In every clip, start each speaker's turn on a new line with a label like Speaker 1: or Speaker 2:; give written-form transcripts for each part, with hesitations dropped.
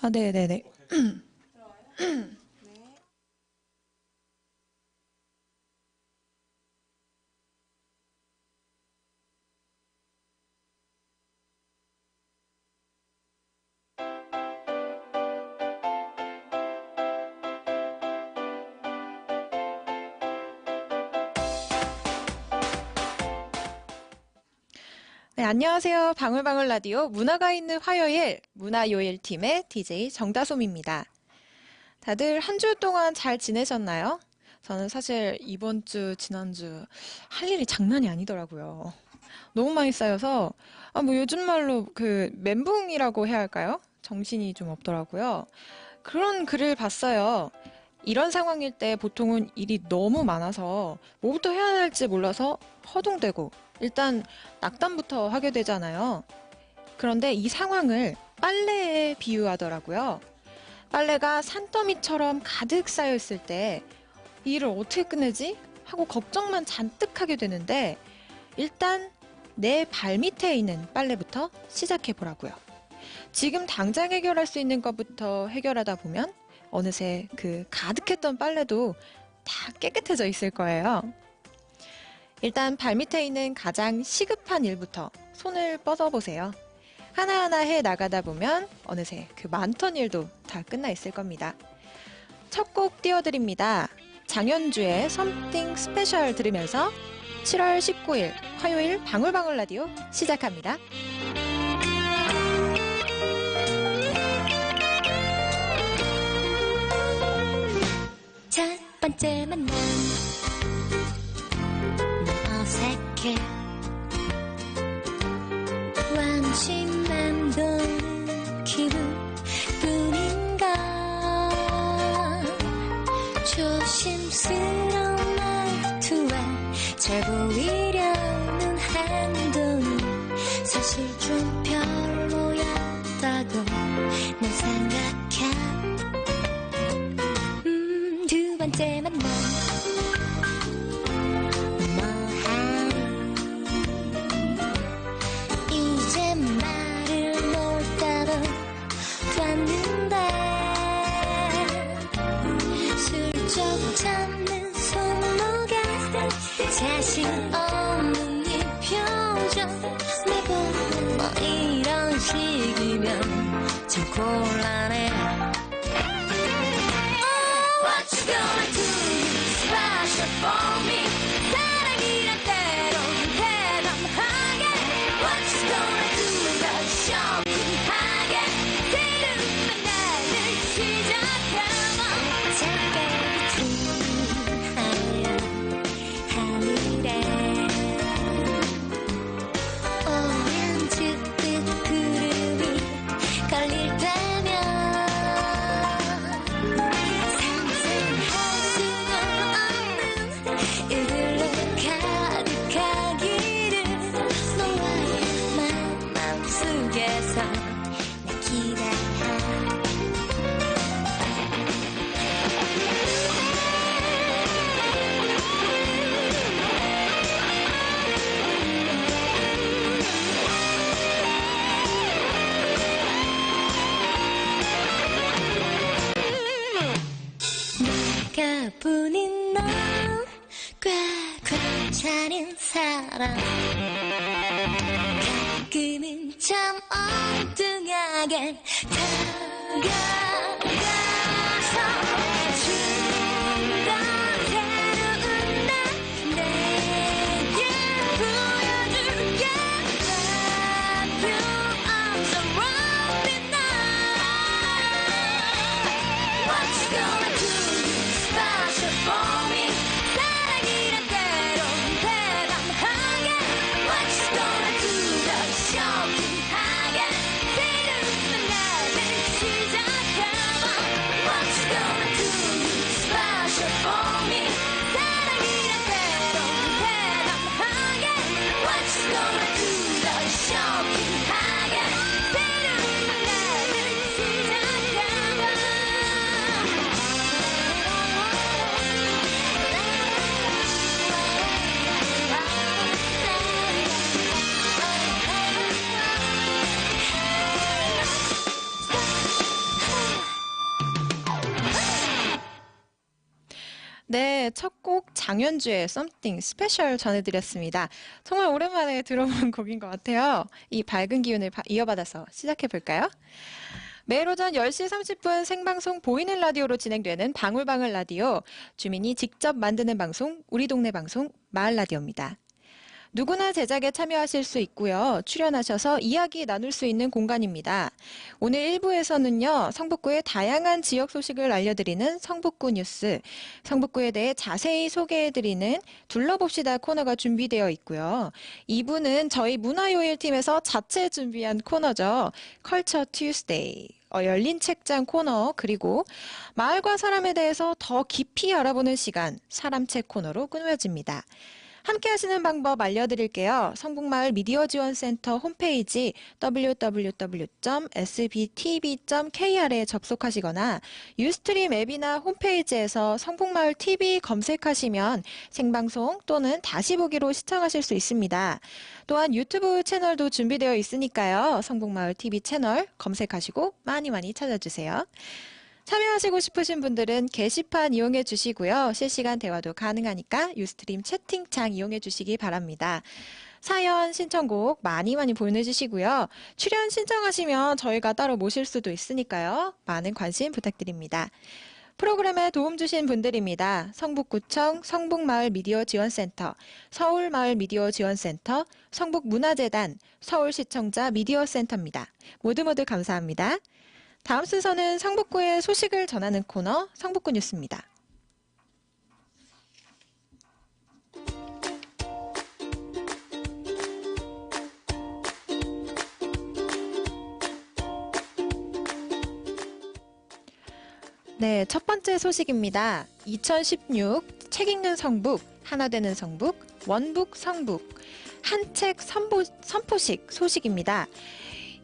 Speaker 1: 아, 네네네. 네, 안녕하세요. 방울방울 라디오 문화가 있는 화요일 문화요일 팀의 DJ 정다솜입니다. 다들 한 주 동안 잘 지내셨나요? 저는 사실 이번 주, 지난주 할 일이 장난이 아니더라고요. 너무 많이 쌓여서 뭐 요즘 말로 그 멘붕이라고 해야 할까요? 정신이 좀 없더라고요. 그런 글을 봤어요. 이런 상황일 때 보통은 일이 너무 많아서 뭐부터 해야 할지 몰라서 허둥대고 일단 낙담부터 하게 되잖아요. 그런데 이 상황을 빨래에 비유하더라고요. 빨래가 산더미처럼 가득 쌓여 있을 때 이 일을 어떻게 끝내지? 하고 걱정만 잔뜩 하게 되는데 일단 내 발밑에 있는 빨래부터 시작해 보라고요. 지금 당장 해결할 수 있는 것부터 해결하다 보면 어느새 그 가득했던 빨래도 다 깨끗해져 있을 거예요. 일단 발밑에 있는 가장 시급한 일부터 손을 뻗어보세요. 하나하나 해 나가다 보면 어느새 그 많던 일도 다 끝나 있을 겁니다. 첫 곡 띄워드립니다. 장현주의 Something Special 들으면서 7월 19일 화요일 방울방울 라디오 시작합니다.
Speaker 2: 첫 번째 만남 어색해 완치 맴도는 기분뿐인가 조심스러운 말투와 잘 보이려는 행동이 사실 좀 별로였다고 난 생각해 두 번째 만남 이제 말을 못하러 왔는데 슬쩍 찾는 손목에 자신 없는 이 표정 매번 뭐 이런 식이면 좀 곤란해 What you gonna do special for me 사랑이란 때론 대담하게 What you gonna do 더 쇼킹하게 들으면 나를 시작해봐 작게 비친 하얀 하늘에 오렌지빛 구름이 걸릴 때면 상상할 수 없는 일들로 가득하기를 너와의 마음속에서 나 기다려 내가 보는 넌 꽤 괜찮은 사람 가끔은 참 엉뚱하게 다가가서 좀더 새로운 날 내게 보여줄게 Love you I'm surrounded now What you gonna do special for me 사랑이란 때론 대담하게 What you gonna do 더 쇼킹하게 들으면 나를 시작해
Speaker 1: 네, 첫 곡 장현주의 Something Special 전해드렸습니다. 정말 오랜만에 들어본 곡인 것 같아요. 이 밝은 기운을 이어받아서 시작해볼까요? 매일 오전 10시 30분 생방송 보이는 라디오로 진행되는 방울방울 라디오. 주민이 직접 만드는 방송, 우리 동네 방송, 마을 라디오입니다. 누구나 제작에 참여하실 수 있고요. 출연하셔서 이야기 나눌 수 있는 공간입니다. 오늘 1부에서는요. 성북구의 다양한 지역 소식을 알려드리는 성북구 뉴스, 성북구에 대해 자세히 소개해드리는 둘러봅시다 코너가 준비되어 있고요. 2부는 저희 문화요일팀에서 자체 준비한 코너죠. 컬처 튜스데이. 열린 책장 코너, 그리고 마을과 사람에 대해서 더 깊이 알아보는 시간, 사람책 코너로 꾸며집니다. 함께 하시는 방법 알려드릴게요. 성북마을 미디어 지원센터 홈페이지 www.sbtv.kr에 접속하시거나 유스트림 앱이나 홈페이지에서 성북마을 TV 검색하시면 생방송 또는 다시 보기로 시청하실 수 있습니다. 또한 유튜브 채널도 준비되어 있으니까요. 성북마을 TV 채널 검색하시고 많이 많이 찾아주세요. 참여하시고 싶으신 분들은 게시판 이용해 주시고요. 실시간 대화도 가능하니까 유스트림 채팅창 이용해 주시기 바랍니다. 사연, 신청곡 많이 많이 보내주시고요. 출연 신청하시면 저희가 따로 모실 수도 있으니까요. 많은 관심 부탁드립니다. 프로그램에 도움 주신 분들입니다. 성북구청 성북마을 미디어 지원센터, 서울마을 미디어 지원센터, 성북문화재단, 서울시청자 미디어 센터입니다. 모두 감사합니다. 다음 순서는 성북구의 소식을 전하는 코너 성북구 뉴스입니다. 네, 첫 번째 소식입니다. 2016 책 읽는 성북, 하나 되는 성북, 원북 성북, 한 책 선포식 소식입니다.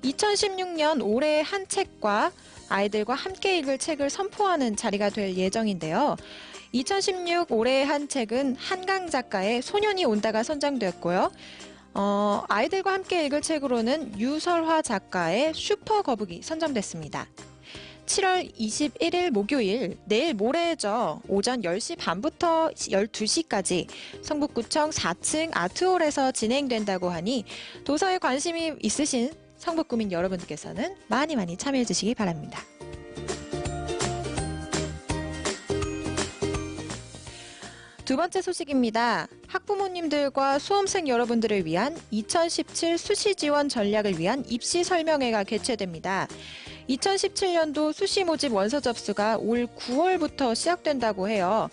Speaker 1: 2016년 올해의 한 책과 아이들과 함께 읽을 책을 선포하는 자리가 될 예정인데요. 2016 올해의 한 책은 한강 작가의 소년이 온다가 선정되었고요. 아이들과 함께 읽을 책으로는 유설화 작가의 슈퍼거북이 선정됐습니다. 7월 21일 목요일, 내일 모레죠. 오전 10시 반부터 12시까지 성북구청 4층 아트홀에서 진행된다고 하니 도서에 관심이 있으신 성북구민 여러분들께서는 많이 많이 참여해 주시기 바랍니다. 두 번째 소식입니다. 학부모님들과 수험생 여러분들을 위한 2017 수시 지원 전략을 위한 입시 설명회가 개최됩니다. 2017년도 수시 모집 원서 접수가 올 9월부터 시작된다고 해요.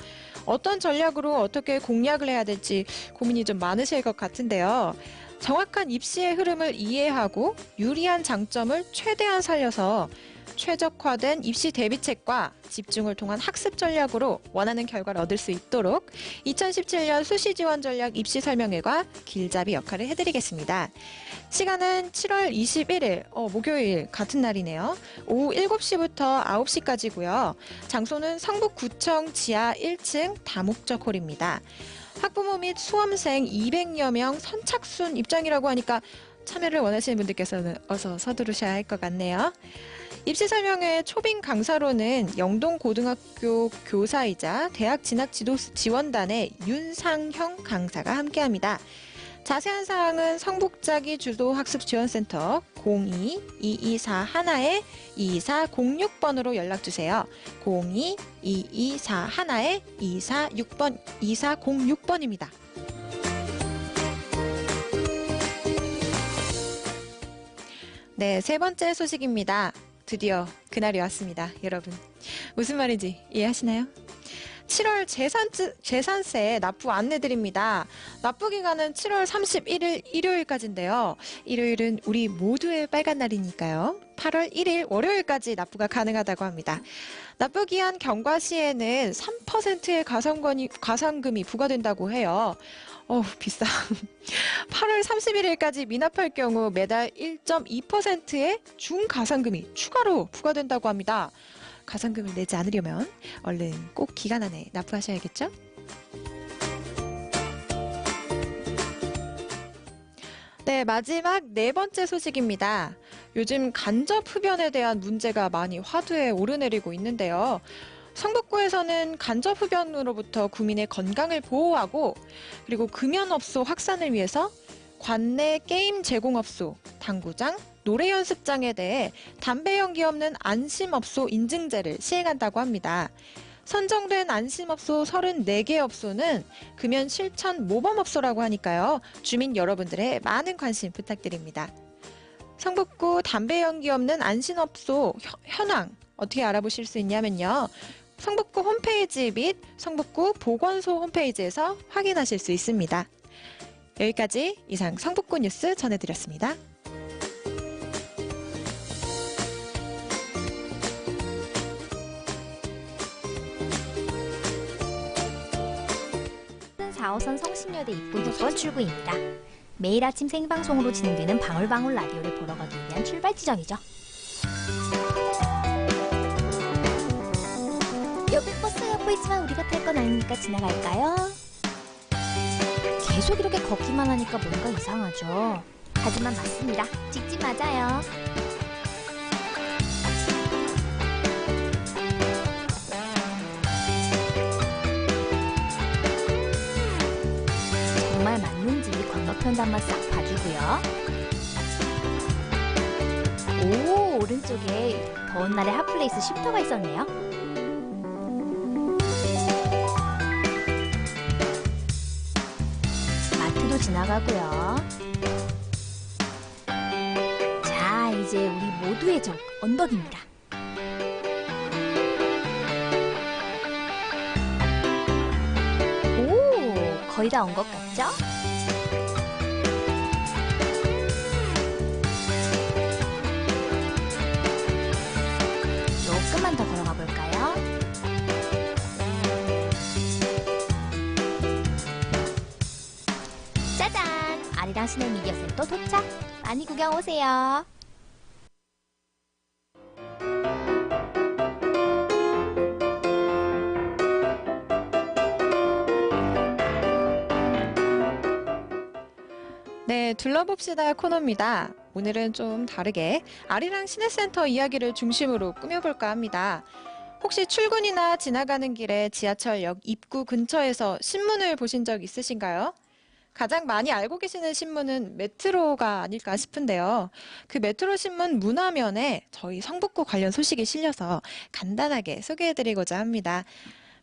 Speaker 1: 어떤 전략으로 어떻게 공략을 해야 될지 고민이 좀 많으실 것 같은데요. 정확한 입시의 흐름을 이해하고 유리한 장점을 최대한 살려서 최적화된 입시 대비책과 집중을 통한 학습 전략으로 원하는 결과를 얻을 수 있도록 2017년 수시 지원 전략 입시 설명회가 길잡이 역할을 해드리겠습니다. 시간은 7월 21일 목요일 같은 날이네요. 오후 7시부터 9시까지고요. 장소는 성북구청 지하 1층 다목적 홀입니다. 학부모 및 수험생 200여 명 선착순 입장이라고 하니까 참여를 원하시는 분들께서는 어서 서두르셔야 할 것 같네요. 입시 설명회 초빙 강사로는 영동고등학교 교사이자 대학 진학지원단의 윤상형 강사가 함께합니다. 자세한 사항은 성북자기 주도학습지원센터 02-2241-2406번으로 연락주세요. 02-2241-2406번입니다. 네, 세 번째 소식입니다. 드디어 그날이 왔습니다, 여러분. 무슨 말인지 이해하시나요? 7월 재산세 납부 안내드립니다. 납부 기간은 7월 31일 일요일까지인데요. 일요일은 우리 모두의 빨간 날이니까요. 8월 1일 월요일까지 납부가 가능하다고 합니다. 납부 기한 경과 시에는 3%의 가산금이 부과된다고 해요. 비싸. 8월 31일까지 미납할 경우 매달 1.2%의 중가산금이 추가로 부과된다고 합니다. 가산금을 내지 않으려면 얼른 꼭 기간 안에 납부하셔야겠죠? 네, 마지막 네 번째 소식입니다. 요즘 간접 흡연에 대한 문제가 많이 화두에 오르내리고 있는데요. 성북구에서는 간접 흡연으로부터 구민의 건강을 보호하고 그리고 금연업소 확산을 위해서 관내 게임 제공업소, 당구장, 노래 연습장에 대해 담배 연기 없는 안심업소 인증제를 시행한다고 합니다. 선정된 안심업소 34개 업소는 금연 실천 모범업소라고 하니까요. 주민 여러분들의 많은 관심 부탁드립니다. 성북구 담배 연기 없는 안심업소 현황 어떻게 알아보실 수 있냐면요. 성북구 홈페이지 및 성북구 보건소 홈페이지에서 확인하실 수 있습니다. 여기까지 이상 성북구 뉴스 전해드렸습니다.
Speaker 3: 은 4호선 성신여대 입구 6번 출구입니다. 매일 아침 생방송으로 진행되는 방울방울 라디오를 보러 가기 위한 출발 지점이죠. 여기 버스가 보이지만 우리가 탈 건 아니니까 지나갈까요? 계속 이렇게 걷기만 하니까 뭔가 이상하죠. 하지만 맞습니다. 직진 맞아요. 정말 맞는지 건너편도 한번 싹 봐주고요. 오, 오른쪽에 더운 날에 핫플레이스 쉼터가 있었네요. 마트도 지나가고요. 자, 이제 우리 모두의 적 언덕입니다. 오, 거의 다 온 것 같죠? 조금만 더 걸어가 볼까요? 짜잔! 아리랑 시내 미디어 센터 도착! 많이 구경 오세요.
Speaker 1: 네, 둘러봅시다 코너입니다. 오늘은 좀 다르게 아리랑 시내센터 이야기를 중심으로 꾸며볼까 합니다. 혹시 출근이나 지나가는 길에 지하철역 입구 근처에서 신문을 보신 적 있으신가요? 가장 많이 알고 계시는 신문은 메트로가 아닐까 싶은데요. 그 메트로 신문 문화면에 저희 성북구 관련 소식이 실려서 간단하게 소개해드리고자 합니다.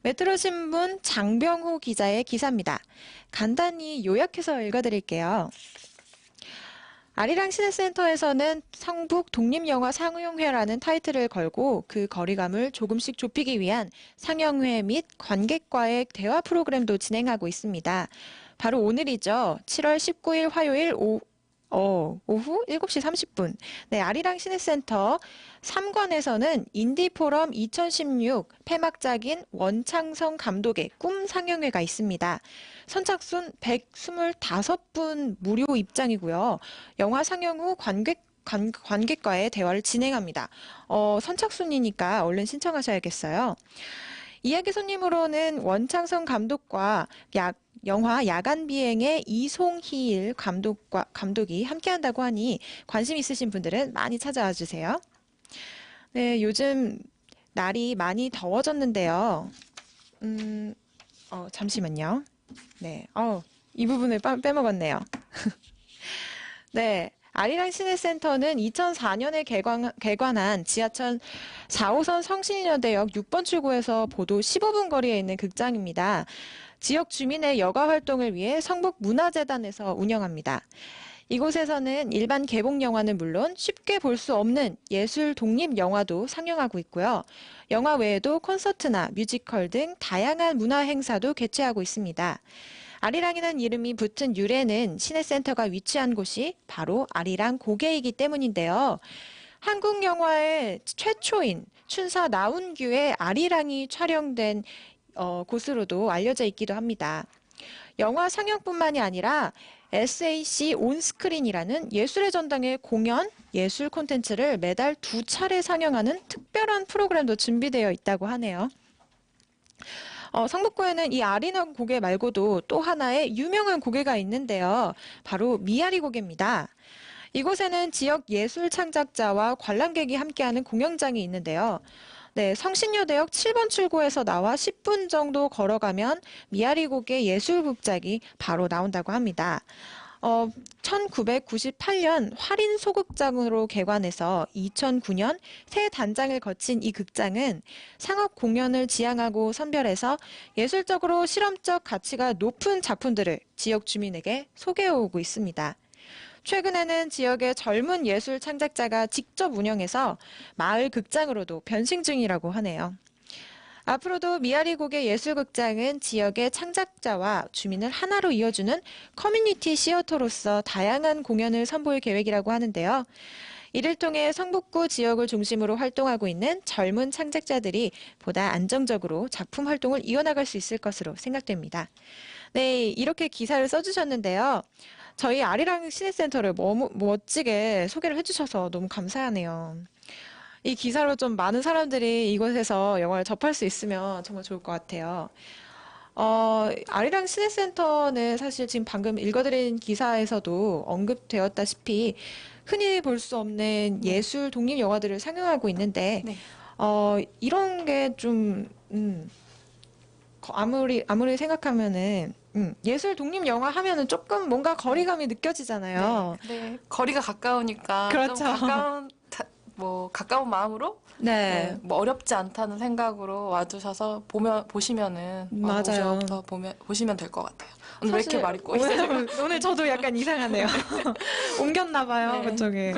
Speaker 1: 메트로 신문 장병호 기자의 기사입니다. 간단히 요약해서 읽어드릴게요. 아리랑 시내센터에서는 성북 독립영화 상영회라는 타이틀을 걸고 그 거리감을 조금씩 좁히기 위한 상영회 및 관객과의 대화 프로그램도 진행하고 있습니다. 바로 오늘이죠. 7월 19일 화요일 오후 7시 30분. 네, 아리랑 시내센터 3관에서는 인디포럼 2016 폐막작인 원창성 감독의 꿈 상영회가 있습니다. 선착순 125분 무료 입장이고요. 영화 상영 후 관객과의 대화를 진행합니다. 선착순이니까 얼른 신청하셔야겠어요. 이야기 손님으로는 원창성 감독과 영화 야간 비행의 이송희일 감독이 함께한다고 하니 관심 있으신 분들은 많이 찾아와 주세요. 네, 요즘 날이 많이 더워졌는데요. 잠시만요. 네, 이 부분을 빼먹었네요. 네. 아리랑 시내센터는 2004년에 개관한 지하철 4호선 성신여대역 6번 출구에서 보도 15분 거리에 있는 극장입니다. 지역 주민의 여가 활동을 위해 성북문화재단에서 운영합니다. 이곳에서는 일반 개봉 영화는 물론 쉽게 볼 수 없는 예술 독립 영화도 상영하고 있고요. 영화 외에도 콘서트나 뮤지컬 등 다양한 문화 행사도 개최하고 있습니다. 아리랑이라는 이름이 붙은 유래는 시내센터가 위치한 곳이 바로 아리랑 고개이기 때문인데요. 한국 영화의 최초인 춘사 나운규의 아리랑이 촬영된 곳으로도 알려져 있기도 합니다. 영화 상영뿐만이 아니라 SAC 온스크린이라는 예술의 전당의 공연, 예술 콘텐츠를 매달 2차례 상영하는 특별한 프로그램도 준비되어 있다고 하네요. 성북구에는 이 아리랑 고개 말고도 또 하나의 유명한 고개가 있는데요. 바로 미아리 고개입니다. 이곳에는 지역 예술 창작자와 관람객이 함께하는 공연장이 있는데요. 네, 성신여대역 7번 출구에서 나와 10분 정도 걸어가면 미아리곡의 예술극장이 바로 나온다고 합니다. 1998년 활인 소극장으로 개관해서 2009년 새 단장을 거친 이 극장은 상업 공연을 지향하고 선별해서 예술적으로 실험적 가치가 높은 작품들을 지역 주민에게 소개해오고 있습니다. 최근에는 지역의 젊은 예술 창작자가 직접 운영해서 마을 극장으로도 변신 중이라고 하네요. 앞으로도 미아리곡의 예술극장은 지역의 창작자와 주민을 하나로 이어주는 커뮤니티 시어터로서 다양한 공연을 선보일 계획이라고 하는데요. 이를 통해 성북구 지역을 중심으로 활동하고 있는 젊은 창작자들이 보다 안정적으로 작품 활동을 이어나갈 수 있을 것으로 생각됩니다. 네, 이렇게 기사를 써주셨는데요. 저희 아리랑 시내센터를 너무 멋지게 소개를 해주셔서 너무 감사하네요. 이 기사로 좀 많은 사람들이 이곳에서 영화를 접할 수 있으면 정말 좋을 것 같아요. 아리랑 시내센터는 사실 지금 방금 읽어드린 기사에서도 언급되었다시피 흔히 볼 수 없는 예술 독립 영화들을 상영하고 있는데,
Speaker 4: 네.
Speaker 1: 이런 게 좀, 아무리 생각하면은, 예술 독립 영화 하면은 조금 뭔가 거리감이 느껴지잖아요.
Speaker 4: 네, 거리가 가까우니까
Speaker 1: 그렇죠.
Speaker 4: 좀 가까운 마음으로
Speaker 1: 네.
Speaker 4: 뭐 어렵지 않다는 생각으로 와주셔서 보시면은
Speaker 1: 맞아요.
Speaker 4: 오셔서 보시면 될 것 같아요. 오늘 왜 이렇게 말이 꼬이세요?
Speaker 1: 오늘 저도 약간 이상하네요. 옮겼나 봐요,
Speaker 4: 네.
Speaker 1: 그쪽에.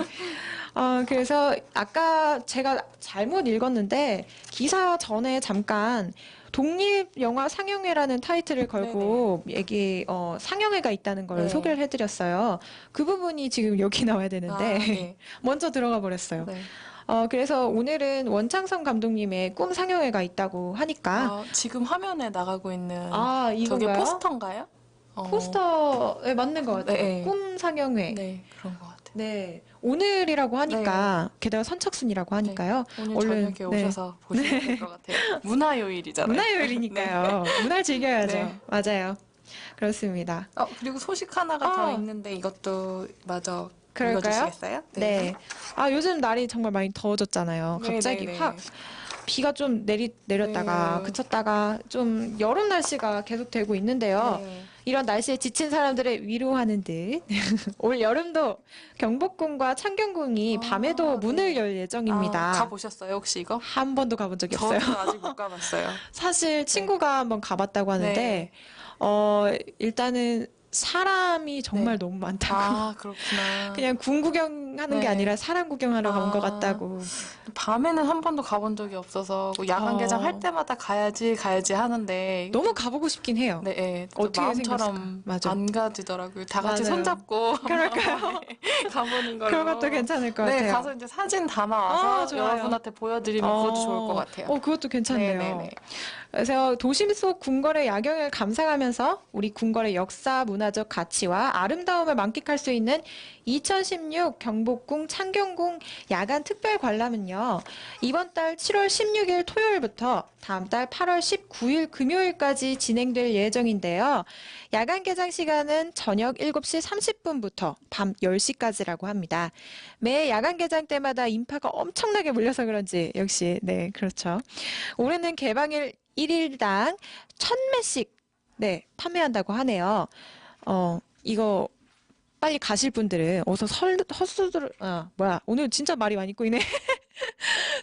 Speaker 1: 그래서 아까 제가 잘못 읽었는데 기사 전에 잠깐 독립영화 상영회라는 타이틀을 걸고 상영회가 있다는 걸
Speaker 4: 네.
Speaker 1: 소개를 해드렸어요. 그 부분이 지금 여기 나와야 되는데
Speaker 4: 네.
Speaker 1: 먼저 들어가 버렸어요.
Speaker 4: 네.
Speaker 1: 그래서 오늘은 원창성 감독님의 꿈 상영회가 있다고 하니까
Speaker 4: 지금 화면에 나가고 있는 저게
Speaker 1: 이건가요?
Speaker 4: 포스터인가요?
Speaker 1: 포스터에 맞는 것 같아요.
Speaker 4: 네.
Speaker 1: 꿈 상영회.
Speaker 4: 네, 그런 것 같아요.
Speaker 1: 네, 오늘이라고 하니까 게다가 선착순이라고 하니까요.
Speaker 4: 오늘
Speaker 1: 얼른,
Speaker 4: 저녁에 오셔서 보시면 될 것 같아요. 문화요일이잖아요.
Speaker 1: 문화요일이니까요. 문화를 즐겨야죠.
Speaker 4: 네.
Speaker 1: 맞아요. 그렇습니다.
Speaker 4: 그리고 소식 하나가 더 있는데 이것도 마저
Speaker 1: 그럴까요?
Speaker 4: 읽어주시겠어요?
Speaker 1: 네. 요즘 날이 정말 많이 더워졌잖아요.
Speaker 4: 네,
Speaker 1: 갑자기
Speaker 4: 네, 네.
Speaker 1: 확 비가 좀 내렸다가
Speaker 4: 네.
Speaker 1: 그쳤다가 좀 여름 날씨가 계속되고 있는데요.
Speaker 4: 네.
Speaker 1: 이런 날씨에 지친 사람들을 위로하는 듯 올 여름도 경복궁과 창경궁이 밤에도 문을 열 예정입니다.
Speaker 4: 가보셨어요, 혹시 이거?
Speaker 1: 한 번도 가본 적이 없어요.
Speaker 4: 저는 아직 못 가봤어요.
Speaker 1: 사실 친구가 한번 가봤다고 하는데
Speaker 4: 네.
Speaker 1: 일단은 사람이 정말 너무 많다고.
Speaker 4: 그렇구나.
Speaker 1: 그냥 궁 구경하는 게
Speaker 4: 네.
Speaker 1: 아니라 사람 구경하러 간 것 같다고.
Speaker 4: 밤에는 한 번도 가본 적이 없어서 야간 개장 할 때마다 가야지 하는데
Speaker 1: 너무 가보고 싶긴 해요.
Speaker 4: 네,
Speaker 1: 어떻게
Speaker 4: 마음처럼
Speaker 1: 생겼을까? 맞아.
Speaker 4: 안 가지더라고요. 다 같이
Speaker 1: 맞아요.
Speaker 4: 손잡고
Speaker 1: 그럴까요?
Speaker 4: 가보는 걸로.
Speaker 1: 그런 것도 괜찮을 것
Speaker 4: 네,
Speaker 1: 같아요.
Speaker 4: 가서 이제 사진 담아와서
Speaker 1: 좋아요.
Speaker 4: 여러분한테 보여드리면 그것도 좋을 것 같아요.
Speaker 1: 그것도 괜찮네요.
Speaker 4: 네네네.
Speaker 1: 그래서 도심 속 궁궐의 야경을 감상하면서 우리 궁궐의 역사, 문화적 가치와 아름다움을 만끽할 수 있는 2016 경복궁 창경궁 야간 특별 관람은요. 이번 달 7월 16일 토요일부터 다음 달 8월 19일 금요일까지 진행될 예정인데요. 야간 개장 시간은 저녁 7시 30분부터 밤 10시까지라고 합니다. 매 야간 개장 때마다 인파가 엄청나게 몰려서 그런지 역시 네, 그렇죠. 올해는 개방일 1일당 1,000매씩 판매한다고 하네요. 이거 빨리 가실 분들은 어서 오늘 진짜 말이 많이 꼬이네.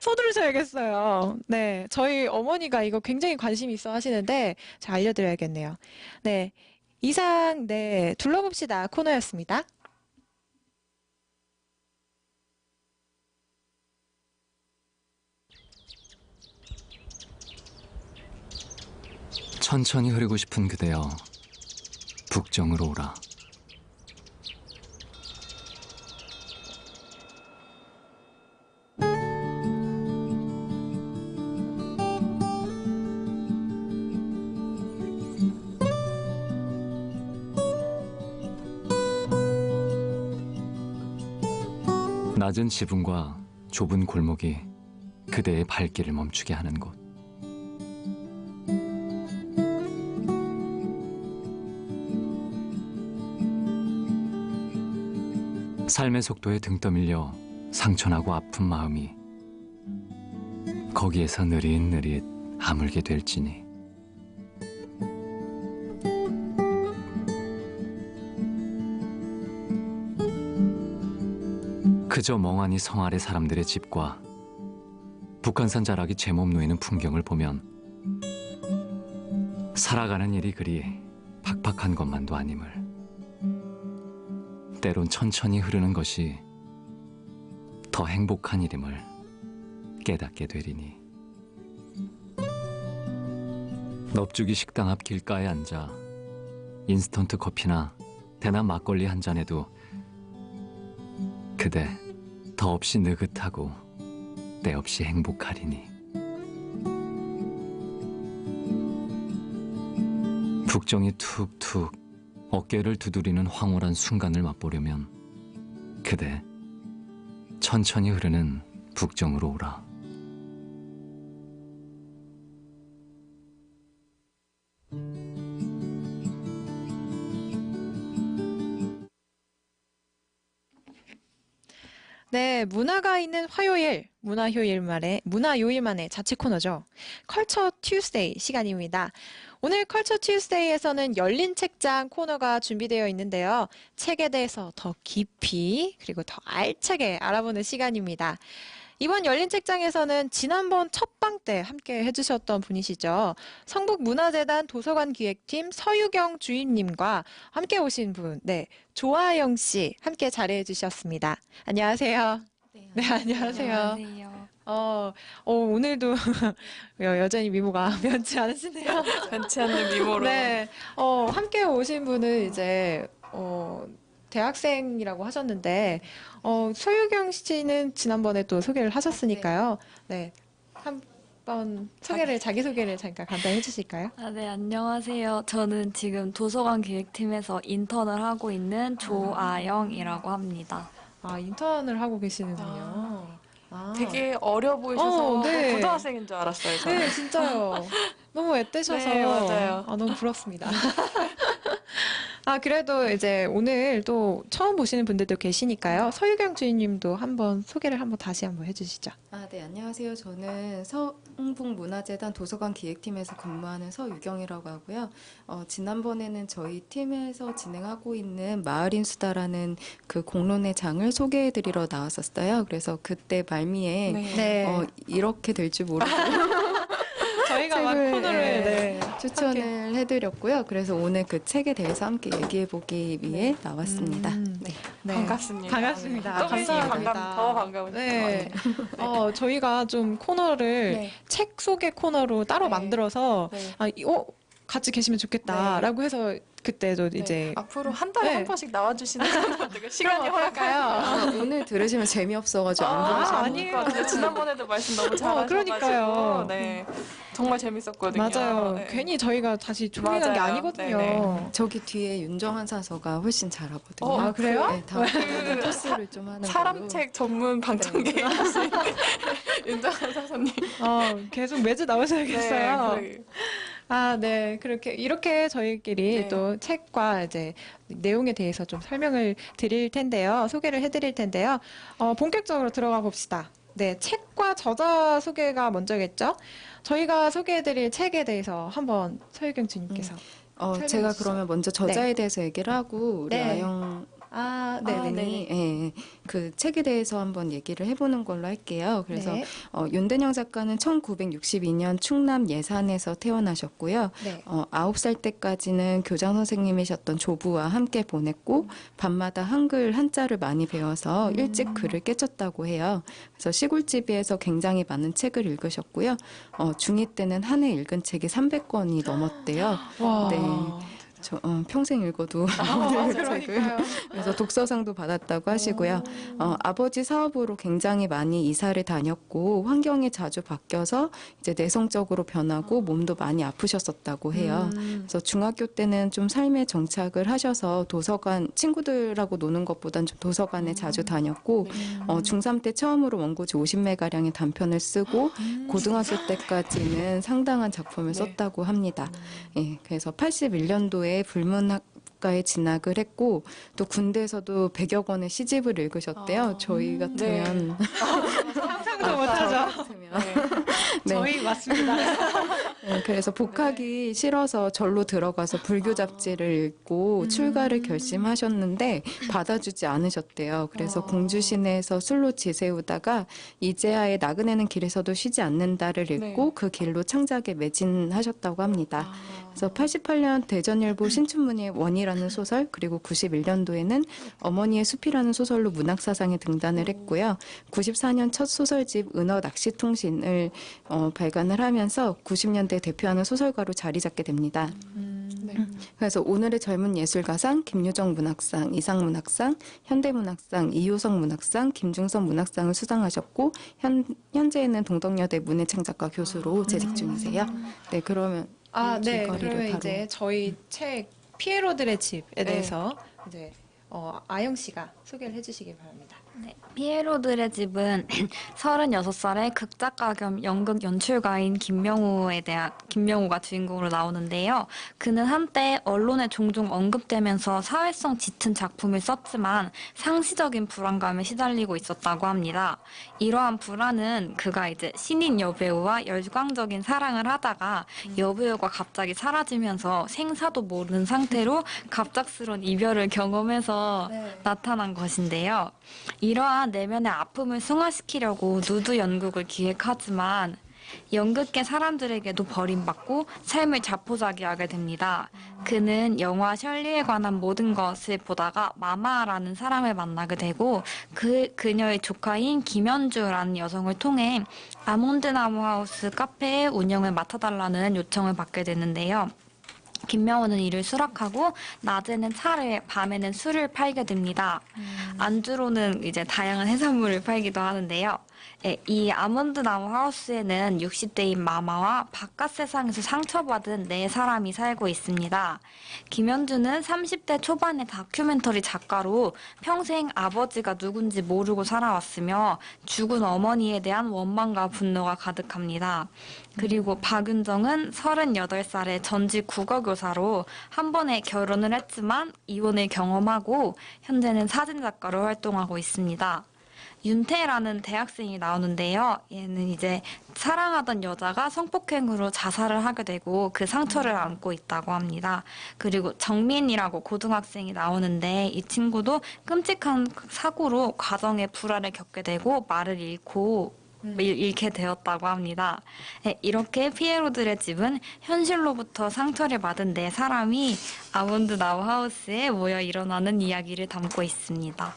Speaker 1: 서두르셔야겠어요. 네, 저희 어머니가 이거 굉장히 관심이 있어 하시는데 제가 알려드려야겠네요. 네, 이상 둘러봅시다 코너였습니다.
Speaker 5: 천천히 흐르고 싶은 그대여 북정으로 오라. 낮은 지붕과 좁은 골목이 그대의 발길을 멈추게 하는 곳. 삶의 속도에 등 떠밀려 상처나고 아픈 마음이 거기에서 느릿느릿 아물게 될지니. 그저 멍하니 성 아래 사람들의 집과 북한산 자락이 제 몸 놓이는 풍경을 보면 살아가는 일이 그리 팍팍한 것만도 아님을, 때론 천천히 흐르는 것이 더 행복한 일임을 깨닫게 되리니. 넙죽이 식당 앞 길가에 앉아 인스턴트 커피나 대낮 막걸리 한 잔에도 그대 더없이 느긋하고 때없이 행복하리니. 북정이 툭툭 어깨를 두드리는 황홀한 순간을 맛보려면 그대 천천히 흐르는 북정으로 오라.
Speaker 1: 네, 문화가 있는 화요일, 문화요일만의 자체 코너죠. 컬처 튜스데이 시간입니다. 오늘 컬처 튜스데이에서는 열린 책장 코너가 준비되어 있는데요. 책에 대해서 더 깊이 그리고 더 알차게 알아보는 시간입니다. 이번 열린 책장에서는 지난번 첫방 때 함께 해주셨던 분이시죠. 성북문화재단 도서관 기획팀 서유경 주임님과 함께 오신 분, 네, 조아영 씨 함께 자리해 주셨습니다. 안녕하세요. 네, 안녕하세요. 오늘도 여전히 미모가 변치 않으시네요.
Speaker 4: 변치 않는 미모로.
Speaker 1: 네, 함께 오신 분은 이제, 대학생이라고 하셨는데, 소유경 씨는 지난번에 또 소개를 하셨으니까요. 네, 한번 자기소개를 잠깐 간단히 해주실까요?
Speaker 6: 네, 안녕하세요. 저는 지금 도서관 기획팀에서 인턴을 하고 있는 조아영이라고 합니다.
Speaker 1: 아, 인턴을 하고 계시는군요. 아.
Speaker 4: 되게 어려 보이셔서
Speaker 1: 네.
Speaker 4: 고등학생인 줄 알았어요. 저는.
Speaker 1: 네, 진짜요. 너무 애떼셔서.
Speaker 4: 네, 맞아요.
Speaker 1: 너무 부럽습니다. 그래도 이제 오늘 또 처음 보시는 분들도 계시니까요. 서유경 주임님도 소개를 다시 한번 해주시죠.
Speaker 7: 네, 안녕하세요. 저는 성북문화재단 도서관 기획팀에서 근무하는 서유경이라고 하고요. 지난번에는 저희 팀에서 진행하고 있는 마을인 수다라는 그 공론의 장을 소개해드리러 나왔었어요. 그래서 그때 말미에
Speaker 1: 네.
Speaker 7: 이렇게 될 줄 모르고
Speaker 1: 저희가 막
Speaker 7: 책을,
Speaker 1: 코너를
Speaker 7: 추천을 해드렸고요. 그래서 오늘 그 책에 대해서 함께 얘기해보기 위해 나왔습니다.
Speaker 1: 네.
Speaker 4: 반갑습니다.
Speaker 1: 반갑습니다.
Speaker 4: 또 뵈니
Speaker 1: 감사합니다.
Speaker 4: 더 반가워요.
Speaker 1: 네. 저희가 좀 코너를 책 소개 코너로 따로
Speaker 4: 네.
Speaker 1: 만들어서
Speaker 4: 네.
Speaker 1: 같이 계시면 좋겠다라고 해서 그때도 이제
Speaker 4: 앞으로 한 달에
Speaker 1: 네.
Speaker 4: 한 번씩 나와주시는 건 어떻게 시간이 허락할까요?
Speaker 7: 오늘 들으시면 재미없어가지고 안 들으시는
Speaker 1: 아니에요.
Speaker 7: 것 같아요.
Speaker 4: 지난번에도 말씀 너무 잘하셔가지고
Speaker 1: 그러니까요.
Speaker 4: 네, 정말 재밌었거든요.
Speaker 1: 맞아요.
Speaker 4: 네.
Speaker 1: 괜히 저희가 다시 준비한 게
Speaker 4: 맞아요.
Speaker 1: 아니거든요.
Speaker 4: 네네.
Speaker 7: 저기 뒤에 윤정한 사서가 훨씬 잘하거든요.
Speaker 1: 그래요?
Speaker 7: 네, 다음에 토스를 좀 하는 걸로.
Speaker 4: 사람책 전문 방청객 하신 윤정한 사서님.
Speaker 1: 계속 매주 나오셔야겠어요.
Speaker 4: 네,
Speaker 1: 네. 이렇게 저희끼리
Speaker 4: 네.
Speaker 1: 또 책과 이제 내용에 대해서 좀 설명을 드릴 텐데요. 소개를 해드릴 텐데요. 본격적으로 들어가 봅시다. 네. 책과 저자 소개가 먼저겠죠? 저희가 소개해드릴 책에 대해서 한번 서유경 주님께서.
Speaker 7: 제가
Speaker 1: 주시죠.
Speaker 7: 그러면 먼저 저자에 대해서 얘기를 하고 우리
Speaker 1: 네.
Speaker 7: 아영
Speaker 1: 네네.
Speaker 7: 네. 그 책에 대해서 한번 얘기를 해보는 걸로 할게요. 그래서
Speaker 1: 네.
Speaker 7: 윤대영 작가는 1962년 충남 예산에서 태어나셨고요.
Speaker 1: 네.
Speaker 7: 9살 때까지는 교장 선생님이셨던 조부와 함께 보냈고 밤마다 한글 한자를 많이 배워서 일찍 글을 깨쳤다고 해요. 그래서 시골집에서 굉장히 많은 책을 읽으셨고요. 중2 때는 한 해 읽은 책이 300권이 넘었대요.
Speaker 1: 와.
Speaker 7: 네. 평생 읽어도 오늘 그 책을.
Speaker 1: 그러니까요.
Speaker 7: 그래서 독서상도 받았다고 하시고요. 아버지 사업으로 굉장히 많이 이사를 다녔고 환경이 자주 바뀌어서 이제 내성적으로 변하고 몸도 많이 아프셨었다고 해요. 그래서 중학교 때는 좀 삶에 정착을 하셔서 도서관 친구들하고 노는 것보단 좀 도서관에 자주 다녔고 중3 때 처음으로 원고지 50매 가량의 단편을 쓰고 고등학교 때까지는 상당한 작품을 썼다고 합니다. 예, 그래서 81년도에 불문학과에 진학을 했고 또 군대에서도 100여 권의 시집을 읽으셨대요. 저희 같으면
Speaker 1: 상상도 못하죠.
Speaker 7: 네.
Speaker 1: 저희 맞습니다.
Speaker 7: 네, 그래서 복학이 싫어서 절로 들어가서 불교 잡지를 읽고 출가를 결심하셨는데 받아주지 않으셨대요. 그래서 공주 시내에서 술로 지새우다가 이제야의 나그네는 길에서도 쉬지 않는다를 읽고
Speaker 4: 네.
Speaker 7: 그 길로 창작에 매진하셨다고 합니다. 그래서 88년 대전일보 신춘문예 원이라는 소설, 그리고 91년도에는 어머니의 숲이라는 소설로 문학사상에 등단을 했고요. 94년 첫 소설집 은어 낚시통신을 발간을 하면서 90년대 대표하는 소설가로 자리 잡게 됩니다.
Speaker 4: 네.
Speaker 7: 그래서 오늘의 젊은 예술가상, 김유정 문학상, 이상 문학상, 현대문학상, 이효성 문학상, 김중선 문학상을 수상하셨고 현재는 동덕여대 문예창작과 교수로 재직 중이세요. 네, 그러면
Speaker 1: 아,
Speaker 7: 이
Speaker 1: 네.
Speaker 7: 길거리를
Speaker 1: 그러면
Speaker 7: 바로.
Speaker 1: 이제 저희 책 피에로들의 집에 대해서 이제 아영 씨가 소개를 해주시길 바랍니다.
Speaker 6: 네, 피에로들의 집은 36살의 극작가 겸 연극 연출가인 김명우가 주인공으로 나오는데요. 그는 한때 언론에 종종 언급되면서 사회성 짙은 작품을 썼지만 상시적인 불안감에 시달리고 있었다고 합니다. 이러한 불안은 그가 이제 신인 여배우와 열광적인 사랑을 하다가 여배우가 갑자기 사라지면서 생사도 모르는 상태로 갑작스러운 이별을 경험해서 나타난 것인데요. 이러한 내면의 아픔을 승화시키려고 누드 연극을 기획하지만 연극계 사람들에게도 버림받고 삶을 자포자기하게 됩니다. 그는 영화 셜리에 관한 모든 것을 보다가 마마라는 사람을 만나게 되고 그녀의 조카인 김연주라는 여성을 통해 아몬드 나무 하우스 카페의 운영을 맡아달라는 요청을 받게 되는데요. 김명호는 이를 수락하고 낮에는 차를, 밤에는 술을 팔게 됩니다. 안주로는 이제 다양한 해산물을 팔기도 하는데요. 예, 이 아몬드 나무 하우스에는 60대인 마마와 바깥 세상에서 상처받은 네 사람이 살고 있습니다. 김현주는 30대 초반의 다큐멘터리 작가로 평생 아버지가 누군지 모르고 살아왔으며 죽은 어머니에 대한 원망과 분노가 가득합니다. 그리고 박윤정은 38살의 전직 국어교사로 한 번에 결혼을 했지만 이혼을 경험하고 현재는 사진작가로 활동하고 있습니다. 윤태라는 대학생이 나오는데요. 얘는 이제 사랑하던 여자가 성폭행으로 자살을 하게 되고 그 상처를 안고 있다고 합니다. 그리고 정민이라고 고등학생이 나오는데 이 친구도 끔찍한 사고로 가정의 불화를 겪게 되고 말을 잃게 되었다고 합니다. 네, 이렇게 피에로들의 집은 현실로부터 상처를 받은 네 사람이 아몬드 나우 하우스에 모여 일어나는 이야기를 담고 있습니다.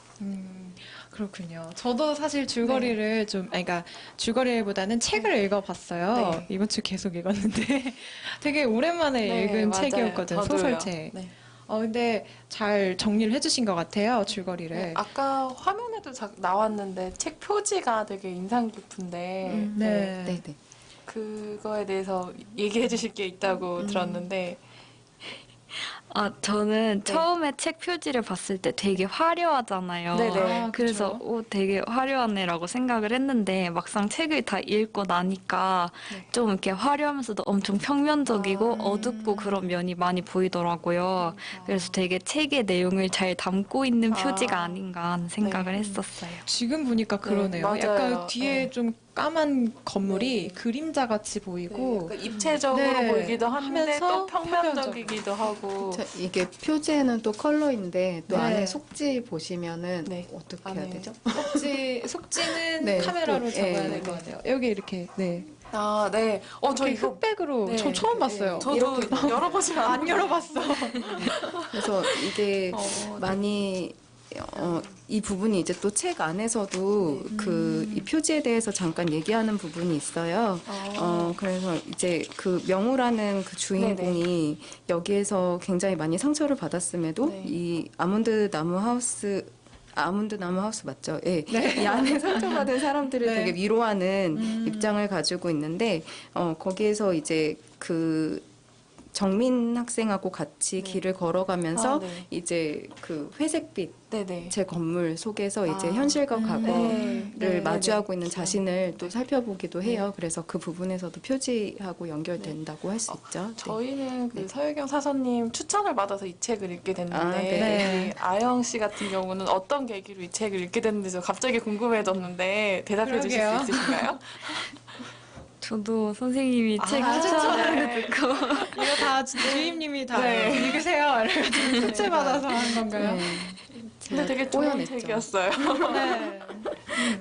Speaker 1: 그렇군요. 저도 사실 줄거리를 그러니까 줄거리보다는 책을 읽어봤어요.
Speaker 4: 네.
Speaker 1: 이번 주 계속 읽었는데 되게 오랜만에
Speaker 4: 네,
Speaker 1: 읽은
Speaker 4: 맞아요.
Speaker 1: 책이었거든요.
Speaker 4: 저도요.
Speaker 1: 소설책.
Speaker 4: 네.
Speaker 1: 근데 잘 정리를 해주신 것 같아요. 줄거리를.
Speaker 4: 네, 아까 화면에도 나왔는데 책 표지가 되게 인상 깊은데
Speaker 1: 네.
Speaker 7: 네, 네.
Speaker 4: 그거에 대해서 얘기해 주실 게 있다고 들었는데
Speaker 6: 저는
Speaker 4: 네.
Speaker 6: 처음에 책 표지를 봤을 때 되게 화려하잖아요.
Speaker 4: 네네.
Speaker 6: 그래서 되게 화려하네라고 생각을 했는데 막상 책을 다 읽고 나니까
Speaker 4: 네.
Speaker 6: 좀 이렇게 화려하면서도 엄청 평면적이고
Speaker 4: 아.
Speaker 6: 어둡고 그런 면이 많이 보이더라고요. 그래서 되게 책의 내용을 잘 담고 있는 표지가 아닌가 하는 생각을
Speaker 4: 네.
Speaker 6: 했었어요.
Speaker 1: 지금 보니까 그러네요.
Speaker 4: 맞아요.
Speaker 1: 약간 뒤에
Speaker 4: 네.
Speaker 1: 좀 까만 건물이
Speaker 4: 네.
Speaker 1: 그림자 같이 보이고
Speaker 4: 그러니까 입체적으로
Speaker 1: 네.
Speaker 4: 보이기도 한데
Speaker 1: 하면서
Speaker 4: 또 평면적이기도 하고
Speaker 7: 자, 이게 표지에는 또 컬러인데 또
Speaker 1: 네.
Speaker 7: 안에 속지 보시면은
Speaker 4: 네.
Speaker 7: 어떻게 해야
Speaker 4: 안에.
Speaker 7: 되죠?
Speaker 1: 속지는
Speaker 7: 네,
Speaker 1: 카메라로
Speaker 7: 또,
Speaker 1: 잡아야
Speaker 7: 예.
Speaker 1: 될 것 같아요. 여기 이렇게 네.
Speaker 4: 아, 네. 저
Speaker 1: 이렇게
Speaker 4: 이거
Speaker 1: 흑백으로
Speaker 4: 네.
Speaker 1: 저 처음 봤어요.
Speaker 4: 저도 열어보지
Speaker 1: 안 열어봤어.
Speaker 7: 그래서 이게 많이 이 부분이 이제 또 책 안에서도 이 표지에 대해서 잠깐 얘기하는 부분이 있어요. 그래서 이제 그 명우라는 그 주인공이 여기에서 굉장히 많이 상처를 받았음에도
Speaker 4: 네.
Speaker 7: 이 아몬드 나무 하우스 맞죠? 예. 이 안에 상처받은 사람들을
Speaker 1: 네.
Speaker 7: 되게 위로하는 입장을 가지고 있는데 거기에서 이제 그 정민 학생하고 같이 길을 걸어가면서
Speaker 4: 네.
Speaker 7: 이제 그 회색빛
Speaker 4: 네네.
Speaker 7: 제 건물 속에서 이제
Speaker 4: 아.
Speaker 7: 현실과 과거를
Speaker 4: 네.
Speaker 7: 마주하고 있는
Speaker 4: 네.
Speaker 7: 자신을 또 살펴보기도 해요.
Speaker 4: 네.
Speaker 7: 그래서 그 부분에서도 표지하고 연결된다고 할 수 있죠. 네.
Speaker 4: 저희는 그
Speaker 7: 네.
Speaker 4: 서유경 사서님 추천을 받아서 이 책을 읽게 됐는데
Speaker 7: 아, 네.
Speaker 4: 우리 아영 씨 같은 경우는 어떤 계기로 이 책을 읽게 됐는지 저 갑자기 궁금해졌는데 대답해 주실
Speaker 1: 그러게요.
Speaker 4: 수 있으신가요?
Speaker 6: 저도 선생님이 책 추천을 듣고
Speaker 1: 이거 다 주임님이 다
Speaker 4: 네.
Speaker 1: 읽으세요. 이래가지고 숙제 받아서 하는 건가요?
Speaker 7: 네.
Speaker 4: 근데
Speaker 7: 제가
Speaker 4: 되게 좋은
Speaker 7: 꼬여냈죠.
Speaker 4: 책이었어요.
Speaker 1: 네.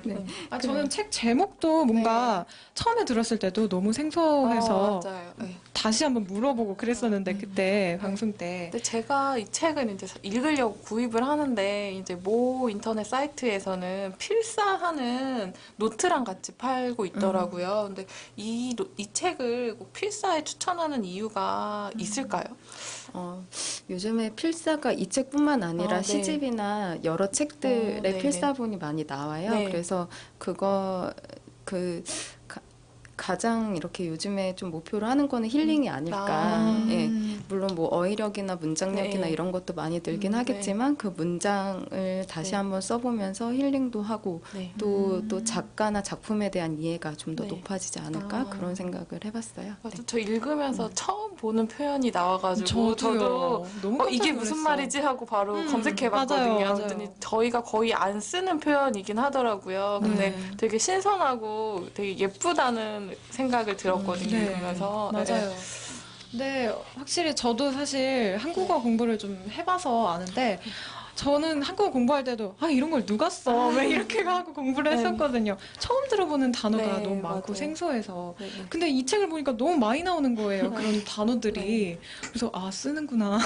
Speaker 7: 네.
Speaker 1: 저는 책 제목도 뭔가 처음에 들었을 때도 너무 생소해서
Speaker 4: 맞아요. 네.
Speaker 1: 다시 한번 물어보고 그랬었는데 그때 방송 때.
Speaker 4: 근데 제가 이 책을 이제 읽으려고 구입을 하는데 이제 모 인터넷 사이트에서는 필사하는 노트랑 같이 팔고 있더라고요. 근데 이 책을 꼭 필사에 추천하는 이유가 있을까요?
Speaker 7: 요즘에 필사가 이 책뿐만 아니라
Speaker 4: 네.
Speaker 7: 시집이나 여러 책들의
Speaker 4: 네,
Speaker 7: 필사본이 많이 나와요.
Speaker 4: 네.
Speaker 7: 그래서 가장 이렇게 요즘에 좀 목표로 하는 거는 힐링이 아닐까. 예. 물론 뭐 어휘력이나 문장력이나
Speaker 4: 네.
Speaker 7: 이런 것도 많이 늘긴 하겠지만 그 문장을 다시
Speaker 4: 네.
Speaker 7: 한번 써보면서 힐링도 하고
Speaker 4: 네.
Speaker 7: 또 작가나 작품에 대한 이해가 좀 더
Speaker 4: 네.
Speaker 7: 높아지지 않을까
Speaker 4: 아.
Speaker 7: 그런 생각을 해봤어요.
Speaker 4: 맞아, 저 읽으면서 처음 보는 표현이 나와가지고 저도
Speaker 1: 너무
Speaker 4: 이게
Speaker 1: 깜짝
Speaker 4: 무슨
Speaker 1: 놀랐어요.
Speaker 4: 말이지 하고 바로 검색해봤거든요.
Speaker 1: 맞아요, 맞아요.
Speaker 4: 그랬더니 저희가 거의 안 쓰는 표현이긴 하더라고요. 근데 되게 신선하고 되게 예쁘다는 생각을 들었거든요.
Speaker 1: 네.
Speaker 4: 읽으면서.
Speaker 1: 맞아요. 네, 확실히 저도 사실 한국어 공부를 좀 해봐서 아는데 저는 한국어 공부할 때도 이런 걸 누가 써? 왜 이렇게 하고 공부를 했었거든요. 처음 들어보는 단어가
Speaker 4: 네,
Speaker 1: 너무 많고
Speaker 4: 맞아요.
Speaker 1: 생소해서.
Speaker 4: 네, 네.
Speaker 1: 근데 이 책을 보니까 너무 많이 나오는 거예요. 그런 단어들이. 그래서 쓰는구나.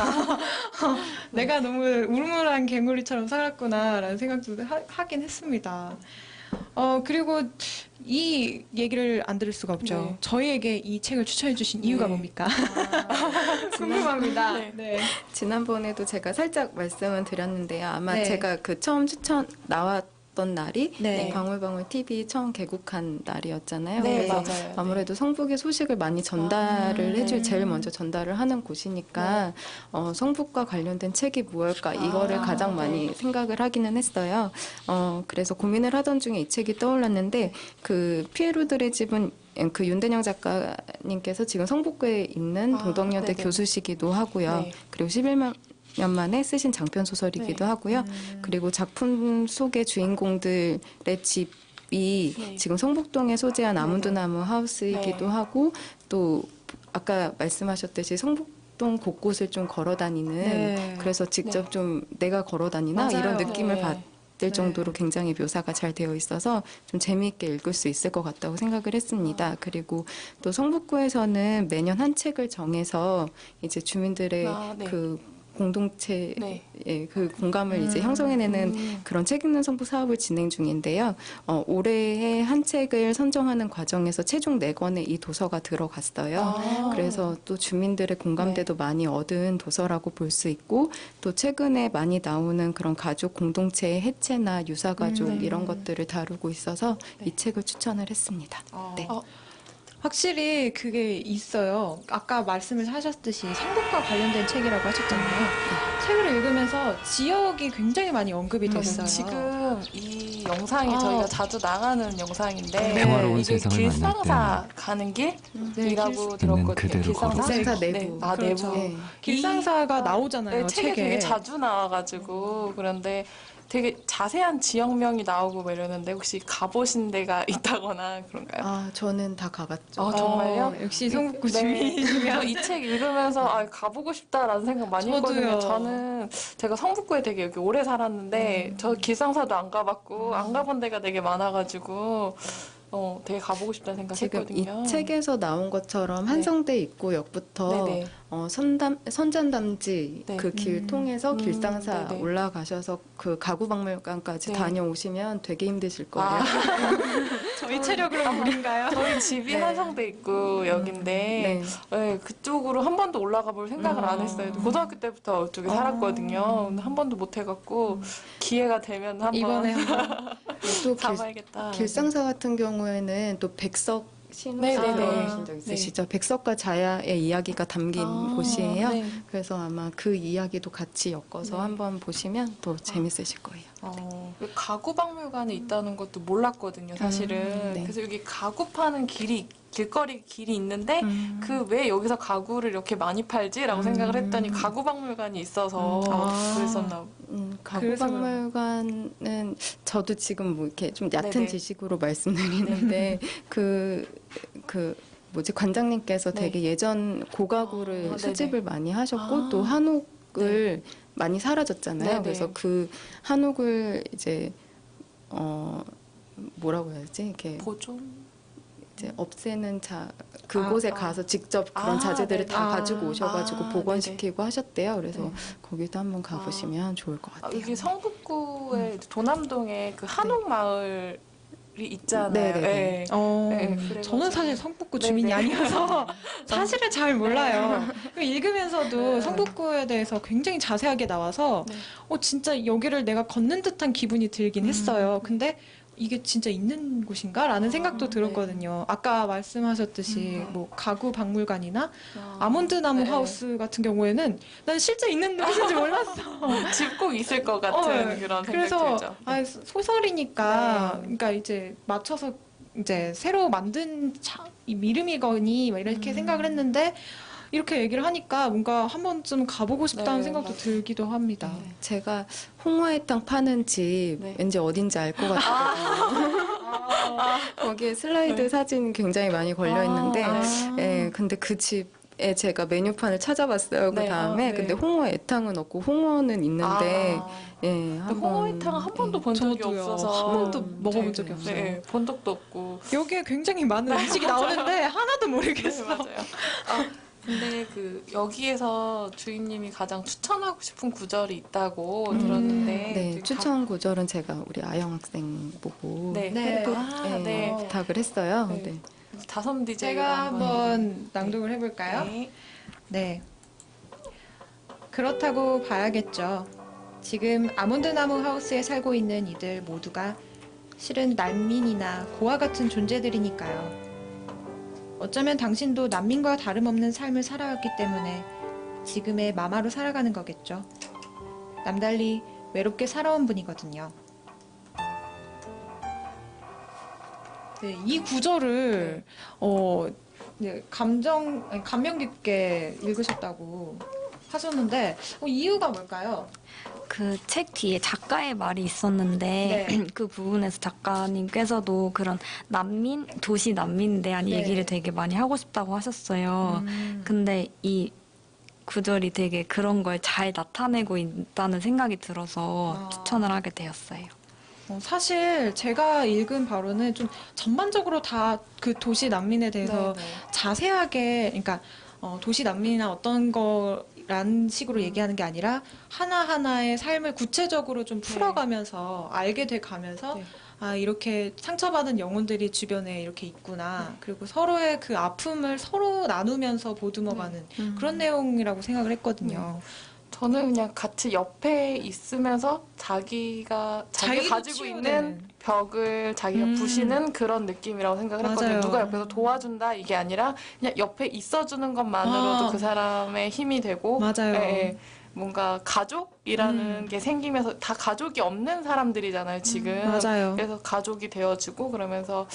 Speaker 1: 내가 너무 우물물한 개구리처럼 살았구나라는 생각도 하긴 했습니다. 그리고 이 얘기를 안 들을 수가 없죠.
Speaker 4: 네.
Speaker 1: 저희에게 이 책을 추천해 주신 이유가
Speaker 4: 네.
Speaker 1: 뭡니까? 궁금합니다. 네.
Speaker 7: 지난번에도 제가 살짝 말씀을 드렸는데요. 아마
Speaker 1: 네.
Speaker 7: 제가 그 처음 추천 나왔던 날이
Speaker 1: 네.
Speaker 7: 방울방울 TV 처음 개국한 날이었잖아요.
Speaker 4: 네,
Speaker 7: 그래서
Speaker 4: 맞아요.
Speaker 7: 아무래도 성북의 소식을 많이 전달을 해줄 제일 먼저 전달을 하는 곳이니까 성북과 관련된 책이 무엇일까 이거를 가장 많이 생각을 하기는 했어요. 그래서 고민을 하던 중에 이 책이 떠올랐는데 그 피에로들의 집은 그 윤대영 작가님께서 지금 성북구에 있는 동덕여대
Speaker 4: 네네.
Speaker 7: 교수시기도 하고요.
Speaker 4: 네.
Speaker 7: 그리고 11년 만에 쓰신 장편 소설이기도
Speaker 4: 네.
Speaker 7: 하고요. 그리고 작품 속의 주인공들의 집이
Speaker 4: 네.
Speaker 7: 지금 성북동에 소재한 아몬드나무 하우스이기도
Speaker 4: 네.
Speaker 7: 하고 또 아까 말씀하셨듯이 성북동 곳곳을 좀 걸어 다니는
Speaker 1: 네.
Speaker 7: 그래서 직접 좀 내가 걸어 다니나
Speaker 1: 맞아요.
Speaker 7: 이런 느낌을
Speaker 4: 네.
Speaker 7: 받을 정도로 굉장히 묘사가 잘 되어 있어서 좀 재미있게 읽을 수 있을 것 같다고 생각을 했습니다. 그리고 또 성북구에서는 매년 한 책을 정해서 이제 주민들의
Speaker 4: 네.
Speaker 7: 그 공동체의
Speaker 4: 네.
Speaker 7: 그 공감을 이제 형성해내는 그런 책 읽는 성북 사업을 진행 중인데요. 올해의 한 책을 선정하는 과정에서 최종 4권의 이 도서가 들어갔어요. 그래서 또 주민들의 공감대도 많이 얻은 도서라고 볼 수 있고 또 최근에 많이 나오는 그런 가족 공동체의 해체나 유사가족 이런 것들을 다루고 있어서 이 책을 추천을 했습니다. 네.
Speaker 1: 확실히 그게 있어요. 아까 말씀을 하셨듯이 성북과 관련된 책이라고 하셨잖아요. 책을 읽으면서 지역이 굉장히 많이 언급이 됐어요.
Speaker 4: 지금 이 영상이 저희가 자주 나가는 영상인데
Speaker 5: 평화로운
Speaker 4: 이게
Speaker 5: 세상을
Speaker 4: 길상사
Speaker 5: 만날
Speaker 4: 가는 길이라고
Speaker 5: 있는
Speaker 4: 들었거든요.
Speaker 5: 그대로
Speaker 4: 길상사?
Speaker 7: 길상사
Speaker 4: 네.
Speaker 7: 내부.
Speaker 4: 아,
Speaker 1: 그렇죠.
Speaker 4: 내부.
Speaker 7: 네.
Speaker 1: 길상사가 나오잖아요,
Speaker 4: 네, 책에
Speaker 1: 책에.
Speaker 4: 되게 자주 나와가지고 그런데 되게 자세한 지역명이 나오고 뭐 이러는데 혹시 가보신 데가 있다거나 그런가요?
Speaker 7: 저는 다 가봤죠.
Speaker 4: 정말요?
Speaker 1: 역시 성북구
Speaker 4: 네.
Speaker 1: 주민이면
Speaker 4: 이 책 읽으면서 가보고 싶다라는 생각 많이
Speaker 1: 저도요.
Speaker 4: 했거든요. 저는 제가 성북구에 되게 여기 오래 살았는데 저 길상사도 안 가봤고 안 가본 데가 되게 많아가지고 되게 가보고 싶다는
Speaker 7: 지금
Speaker 4: 생각했거든요.
Speaker 7: 이 책에서 나온 것처럼 한성대 입구역부터
Speaker 4: 네네.
Speaker 7: 선전담지
Speaker 4: 네.
Speaker 7: 그 길 통해서 길상사
Speaker 4: 네네.
Speaker 7: 올라가셔서 그 가구박물관까지
Speaker 4: 네.
Speaker 7: 다녀오시면 되게 힘드실 거예요.
Speaker 1: 저희 체력으로 무리인가요?
Speaker 4: 저희 집이
Speaker 7: 네.
Speaker 4: 한성대 입구역인데 네, 그쪽으로 한 번도 올라가 볼 생각을 안 했어요. 고등학교 때부터 이쪽에 살았거든요. 근데 한 번도 못 해갖고 기회가 되면 한번
Speaker 1: 이번에 한번
Speaker 7: 또
Speaker 4: 가봐야겠다.
Speaker 7: 길상사 같은 경우에는 또 백석
Speaker 4: 네네네.
Speaker 7: 신호 들어보신 적 있으시죠? 백석과 자야의 이야기가 담긴 곳이에요.
Speaker 4: 네.
Speaker 7: 그래서 아마 그 이야기도 같이 엮어서 한번 보시면 또 재밌으실 거예요.
Speaker 4: 가구박물관에 있다는 것도 몰랐거든요, 사실은.
Speaker 7: 네.
Speaker 4: 그래서 여기 가구 파는 길이 길거리 길이 있는데
Speaker 1: 음.
Speaker 4: 그 왜 여기서 가구를 이렇게 많이 팔지라고 생각을 했더니 가구 박물관이 있어서
Speaker 1: 아.
Speaker 4: 그랬었나 봐요.
Speaker 7: 가구
Speaker 1: 그래서
Speaker 7: 박물관은 저도 지금 뭐 이렇게 좀 얕은
Speaker 4: 네네.
Speaker 7: 지식으로 말씀드리는데 그 뭐지 관장님께서
Speaker 4: 네.
Speaker 7: 되게 예전 고가구를
Speaker 4: 네네.
Speaker 7: 수집을 많이 하셨고
Speaker 4: 아.
Speaker 7: 또 한옥을 많이 사라졌잖아요.
Speaker 4: 네네.
Speaker 7: 그래서 그 한옥을 이제 뭐라고 해야지 이렇게
Speaker 4: 보존?
Speaker 7: 이제 없애는 그곳에
Speaker 4: 아.
Speaker 7: 가서 직접 그런
Speaker 4: 아,
Speaker 7: 자재들을
Speaker 4: 네네.
Speaker 7: 다
Speaker 1: 아.
Speaker 7: 가지고 오셔가지고
Speaker 4: 아,
Speaker 7: 복원시키고 하셨대요. 그래서
Speaker 4: 네.
Speaker 7: 거기도 한번 가보시면 좋을 것 같아요.
Speaker 4: 여기 성북구에 도남동에 그 한옥 마을이 있잖아요.
Speaker 7: 네네네.
Speaker 4: 네. 네, 그래가지고.
Speaker 1: 저는 사실 성북구
Speaker 4: 네네.
Speaker 1: 주민이 아니어서 사실은 잘 몰라요. 읽으면서도
Speaker 4: 네.
Speaker 1: 성북구에 대해서 굉장히 자세하게 나와서
Speaker 4: 네.
Speaker 1: 진짜 여기를 내가 걷는 듯한 기분이 들긴 했어요. 근데 이게 진짜 있는 곳인가? 라는 생각도
Speaker 4: 네.
Speaker 1: 들었거든요. 아까 말씀하셨듯이 뭐 가구 박물관이나 아몬드 나무
Speaker 4: 네.
Speaker 1: 하우스 같은 경우에는 난 실제 있는 곳인지 몰랐어.
Speaker 4: 집 꼭 있을 것 같은
Speaker 1: 어,
Speaker 4: 그런
Speaker 1: 그래서
Speaker 4: 생각 들죠.
Speaker 1: 소설이니까
Speaker 4: 네.
Speaker 1: 그러니까 이제 맞춰서 이제 새로 만든 이 이름이거니 막 이렇게 생각을 했는데 이렇게 얘기를 하니까 뭔가 한 번쯤 가보고 싶다는
Speaker 4: 네,
Speaker 1: 생각도
Speaker 4: 맞아요.
Speaker 1: 들기도 합니다.
Speaker 7: 제가 홍어회탕 파는 집
Speaker 4: 네.
Speaker 7: 왠지 어딘지 알 것 같거든요. 거기에 슬라이드
Speaker 4: 네.
Speaker 7: 사진 굉장히 많이 걸려 있는데, 예, 근데 그 집에 제가 메뉴판을 찾아봤어요. 그
Speaker 4: 네.
Speaker 7: 다음에
Speaker 4: 네.
Speaker 7: 근데 홍어애탕은 없고 홍어는 있는데, 예,
Speaker 4: 근데 홍어회탕은 한 번도 본 적이
Speaker 1: 저도요.
Speaker 4: 없어서
Speaker 1: 한 번도 먹어본
Speaker 7: 네,
Speaker 1: 적이
Speaker 7: 네.
Speaker 1: 없어요.
Speaker 4: 네, 본 적도 없고.
Speaker 1: 여기에 굉장히 많은 음식이 나오는데 하나도 모르겠어.
Speaker 4: 네, 맞아요. 근데 그 여기에서 주인님이 가장 추천하고 싶은 구절이 있다고 들었는데
Speaker 7: 네,
Speaker 4: 되게
Speaker 7: 추천 구절은 제가 우리 아영 학생 보고
Speaker 4: 네.
Speaker 1: 네.
Speaker 7: 예,
Speaker 4: 네.
Speaker 7: 부탁을 했어요.
Speaker 4: 네.
Speaker 7: 네.
Speaker 4: 다솜 DJ가
Speaker 1: 제가 한번 낭독을 해볼까요?
Speaker 4: 네.
Speaker 1: 네. 그렇다고 봐야겠죠. 지금 아몬드나무 하우스에 살고 있는 이들 모두가 실은 난민이나 고아 같은 존재들이니까요. 어쩌면 당신도 난민과 다름없는 삶을 살아왔기 때문에 지금의 마마로 살아가는 거겠죠. 남달리 외롭게 살아온 분이거든요. 네, 이 구절을 네, 감명 깊게 읽으셨다고 하셨는데 이유가 뭘까요?
Speaker 6: 그 책 뒤에 작가의 말이 있었는데
Speaker 1: 네.
Speaker 6: 그 부분에서 작가님께서도 그런 난민, 도시 난민에 대한
Speaker 1: 네.
Speaker 6: 얘기를 되게 많이 하고 싶다고 하셨어요. 근데 이 구절이 되게 그런 걸 잘 나타내고 있다는 생각이 들어서 추천을 하게 되었어요.
Speaker 1: 사실 제가 읽은 바로는 좀 전반적으로 다 그 도시 난민에 대해서
Speaker 4: 네, 네.
Speaker 1: 자세하게, 그러니까 도시 난민이나 어떤 거란 식으로 얘기하는 게 아니라 하나하나의 삶을 구체적으로 좀 풀어가면서 알게 돼 가면서
Speaker 4: 네.
Speaker 1: 아, 이렇게 상처받은 영혼들이 주변에 이렇게 있구나. 그리고 서로의 그 아픔을 서로 나누면서 보듬어가는 그런 내용이라고 생각을 했거든요.
Speaker 4: 저는 그냥 같이 옆에 있으면서 자기가
Speaker 1: 자기도
Speaker 4: 가지고
Speaker 1: 치유되는.
Speaker 4: 있는 벽을 자기가 부시는 그런 느낌이라고 생각을 했거든요.
Speaker 1: 맞아요.
Speaker 4: 누가 옆에서 도와준다 이게 아니라 그냥 옆에 있어주는 것만으로도
Speaker 1: 아.
Speaker 4: 그 사람의 힘이 되고
Speaker 1: 맞아요.
Speaker 4: 예, 예. 뭔가 가족이라는 게 생기면서 다 가족이 없는 사람들이잖아요, 지금.
Speaker 1: 맞아요.
Speaker 4: 그래서 가족이 되어주고 그러면서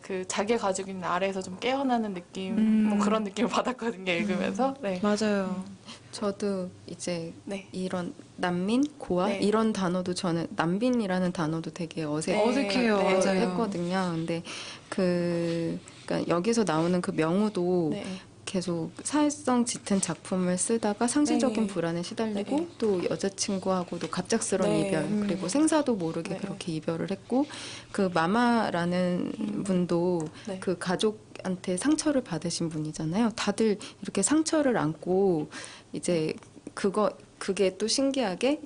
Speaker 4: 그 자기 가족이 있는 아래에서 좀 깨어나는 느낌, 뭐 그런 느낌을 받았거든요, 읽으면서. 네.
Speaker 1: 맞아요.
Speaker 7: 저도 이제
Speaker 4: 네.
Speaker 7: 이런 난민, 고아
Speaker 4: 네.
Speaker 7: 이런 단어도 저는 난민이라는 단어도 되게
Speaker 1: 어색해요.
Speaker 4: 네.
Speaker 1: 맞아요.
Speaker 7: 했거든요. 근데 그러니까 여기서 나오는 그 명우도
Speaker 4: 네.
Speaker 7: 계속 사회성 짙은 작품을 쓰다가 상실적인
Speaker 4: 네.
Speaker 7: 불안에 시달리고
Speaker 4: 네.
Speaker 7: 또 여자친구하고도 갑작스러운
Speaker 4: 네.
Speaker 7: 이별 그리고 생사도 모르게
Speaker 4: 네.
Speaker 7: 그렇게 이별을 했고 그 마마라는 분도
Speaker 4: 네.
Speaker 7: 그 가족한테 상처를 받으신 분이잖아요. 다들 이렇게 상처를 안고 이제 그게 또 신기하게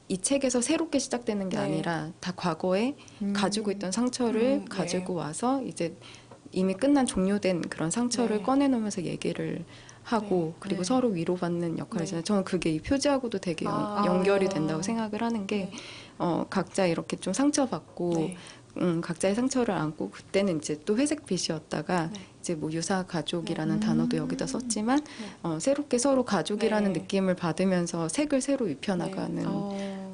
Speaker 7: 이 책에서 새롭게 시작되는 게
Speaker 4: 네.
Speaker 7: 아니라 다 과거에 가지고 있던 상처를
Speaker 4: 네.
Speaker 7: 가지고 와서 이제 이미 끝난 종료된 그런 상처를
Speaker 4: 네.
Speaker 7: 꺼내놓으면서 얘기를 하고
Speaker 4: 네.
Speaker 7: 그리고
Speaker 4: 네.
Speaker 7: 서로 위로받는 역할이잖아요.
Speaker 4: 네.
Speaker 7: 저는 그게 이 표지하고도 되게 연결이 된다고 생각을 하는 게 각자 이렇게 좀 상처받고
Speaker 4: 네.
Speaker 7: 각자의 상처를 안고 그때는 이제 또 회색빛이었다가
Speaker 4: 네.
Speaker 7: 이제 뭐 유사 가족이라는 단어도 여기다 썼지만 새롭게 서로 가족이라는
Speaker 4: 네.
Speaker 7: 느낌을 받으면서 색을 새로 입혀나가는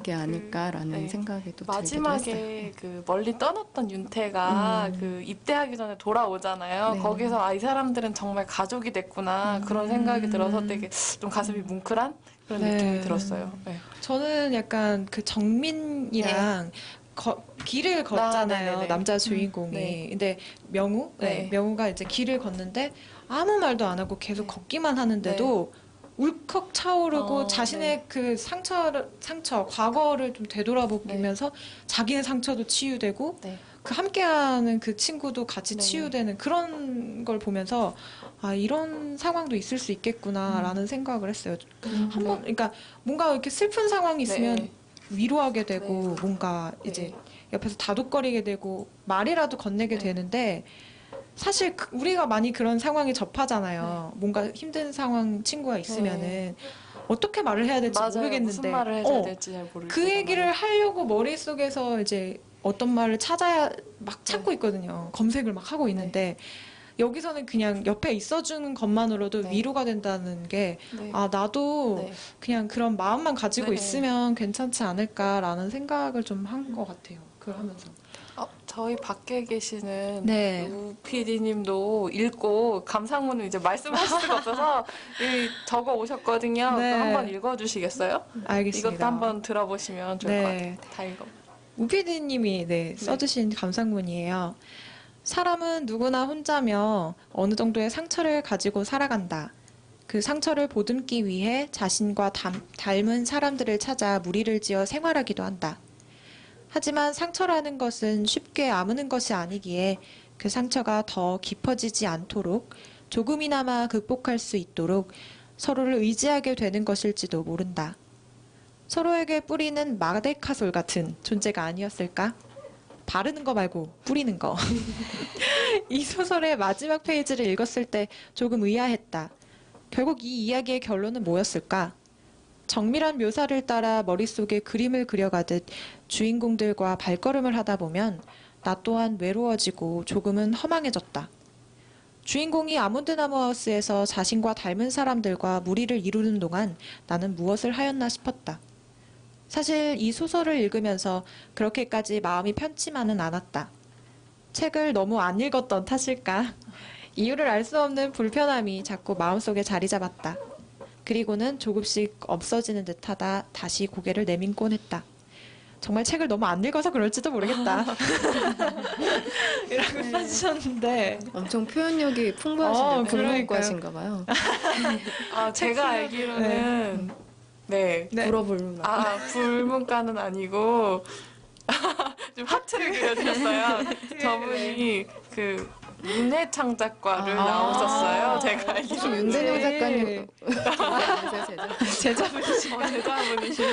Speaker 7: 게 아닐까라는
Speaker 4: 네.
Speaker 7: 생각이 또 들기도 했어요.
Speaker 4: 마지막에 그 멀리 떠났던 윤태가 그 입대하기 전에 돌아오잖아요.
Speaker 7: 네.
Speaker 4: 거기서 이 사람들은 정말 가족이 됐구나 그런 생각이 들어서 되게 좀 가슴이 뭉클한 그런
Speaker 1: 네.
Speaker 4: 느낌이 들었어요. 네.
Speaker 1: 저는 약간 그 정민이랑 길을 걷잖아요.
Speaker 4: 네네네.
Speaker 1: 남자 주인공이.
Speaker 4: 네.
Speaker 1: 근데 명우?
Speaker 4: 네.
Speaker 1: 명우가 이제 길을 걷는데 아무 말도 안 하고 계속
Speaker 4: 네.
Speaker 1: 걷기만 하는데도 울컥 차오르고 자신의
Speaker 4: 네.
Speaker 1: 그 상처, 과거를 좀 되돌아보면서 자기의 상처도 치유되고
Speaker 4: 네.
Speaker 1: 그 함께하는 그 친구도 같이
Speaker 4: 네.
Speaker 1: 치유되는 그런 걸 보면서 아, 이런 상황도 있을 수 있겠구나라는 생각을 했어요. 한번, 그러니까 뭔가 이렇게 슬픈 상황이 있으면
Speaker 4: 네.
Speaker 1: 위로하게 되고
Speaker 4: 네.
Speaker 1: 뭔가
Speaker 4: 네.
Speaker 1: 이제 옆에서 다독거리게 되고 말이라도 건네게
Speaker 4: 네.
Speaker 1: 되는데 사실 우리가 많이 그런 상황에 접하잖아요. 뭔가 힘든 상황 친구가 있으면은 어떻게 말을 해야 될지
Speaker 4: 맞아요.
Speaker 1: 모르겠는데
Speaker 4: 무슨 말을 해줘야 될지 잘 모르겠어요.
Speaker 1: 그 얘기를 하려고 머릿속에서 이제 어떤 말을 찾아야 막 찾고
Speaker 4: 네.
Speaker 1: 있거든요. 검색을 막 하고 있는데 여기서는 그냥 옆에 있어주는 것만으로도
Speaker 4: 네.
Speaker 1: 위로가 된다는 게
Speaker 4: 네.
Speaker 1: 아, 나도
Speaker 4: 네.
Speaker 1: 그냥 그런 마음만 가지고
Speaker 4: 네.
Speaker 1: 있으면 괜찮지 않을까라는 생각을 좀 한 것 같아요. 그걸 하면서.
Speaker 4: 저희 밖에 계시는
Speaker 1: 네.
Speaker 4: 우 PD님도 읽고 감상문을 이제 말씀하실 수가 없어서 적어 오셨거든요.
Speaker 1: 네.
Speaker 4: 그럼 한번 읽어주시겠어요?
Speaker 1: 알겠습니다.
Speaker 4: 이것도 한번 들어보시면 좋을 것 같아요. 다 읽어.
Speaker 1: 우피디님이 써주신 감상문이에요. 사람은 누구나 혼자며 어느 정도의 상처를 가지고 살아간다. 그 상처를 보듬기 위해 자신과 닮은 사람들을 찾아 무리를 지어 생활하기도 한다. 하지만 상처라는 것은 쉽게 아무는 것이 아니기에 그 상처가 더 깊어지지 않도록 조금이나마 극복할 수 있도록 서로를 의지하게 되는 것일지도 모른다. 서로에게 뿌리는 마데카솔 같은 존재가 아니었을까? 바르는 거 말고 뿌리는 거. 이 소설의 마지막 페이지를 읽었을 때 조금 의아했다. 결국 이 이야기의 결론은 뭐였을까? 정밀한 묘사를 따라 머릿속에 그림을 그려가듯 주인공들과 발걸음을 하다 보면 나 또한 외로워지고 조금은 허망해졌다. 주인공이 아몬드 나무 하우스에서 자신과 닮은 사람들과 무리를 이루는 동안 나는 무엇을 하였나 싶었다. 사실 이 소설을 읽으면서 그렇게까지 마음이 편치만은 않았다. 책을 너무 안 읽었던 탓일까? 이유를 알 수 없는 불편함이 자꾸 마음속에 자리 잡았다. 그리고는 조금씩 없어지는 듯하다 다시 고개를 내밀곤 했다. 정말 책을 너무 안 읽어서 그럴지도 모르겠다. 이라고 써주셨는데
Speaker 7: 엄청 표현력이 풍부하신데
Speaker 1: 그러니까요.
Speaker 7: 불문과신가 봐요.
Speaker 4: 제가 알기로는 네.
Speaker 7: 불어불문.
Speaker 4: 불문과는 아니고 좀 하트를 그려주셨어요. 저분이 그 문해창작과를 나오셨어요. 제가
Speaker 7: 혹시
Speaker 4: 알기로는.
Speaker 7: 윤대영 작가님
Speaker 1: 제자분이시죠.
Speaker 4: 제자분이신.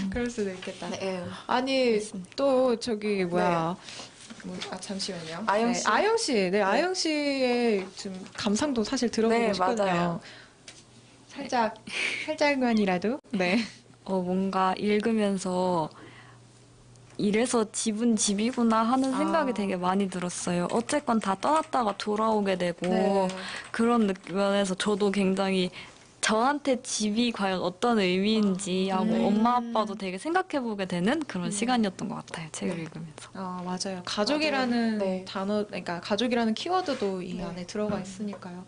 Speaker 1: 그럴 수도 있겠다.
Speaker 7: 네.
Speaker 1: 아니 또 저기 뭐야 잠시만요.
Speaker 4: 아영 씨.
Speaker 1: 아영 씨, 아영 씨의 좀 감상도 사실 들어보고
Speaker 4: 네,
Speaker 1: 싶거든요.
Speaker 4: 맞아요.
Speaker 1: 살짝만이라도. 네.
Speaker 6: 뭔가 읽으면서 이래서 집은 집이구나 하는 생각이 되게 많이 들었어요. 어쨌건 다 떠났다가 돌아오게 되고
Speaker 1: 네.
Speaker 6: 그런 면에서 저도 굉장히 저한테 집이 과연 어떤 의미인지 하고 엄마 아빠도 되게 생각해보게 되는 그런 시간이었던 것 같아요. 책을 읽으면서.
Speaker 1: 맞아요. 가족이라는
Speaker 4: 맞아요. 네.
Speaker 1: 단어, 그러니까 가족이라는 키워드도 이 안에 들어가 있으니까요.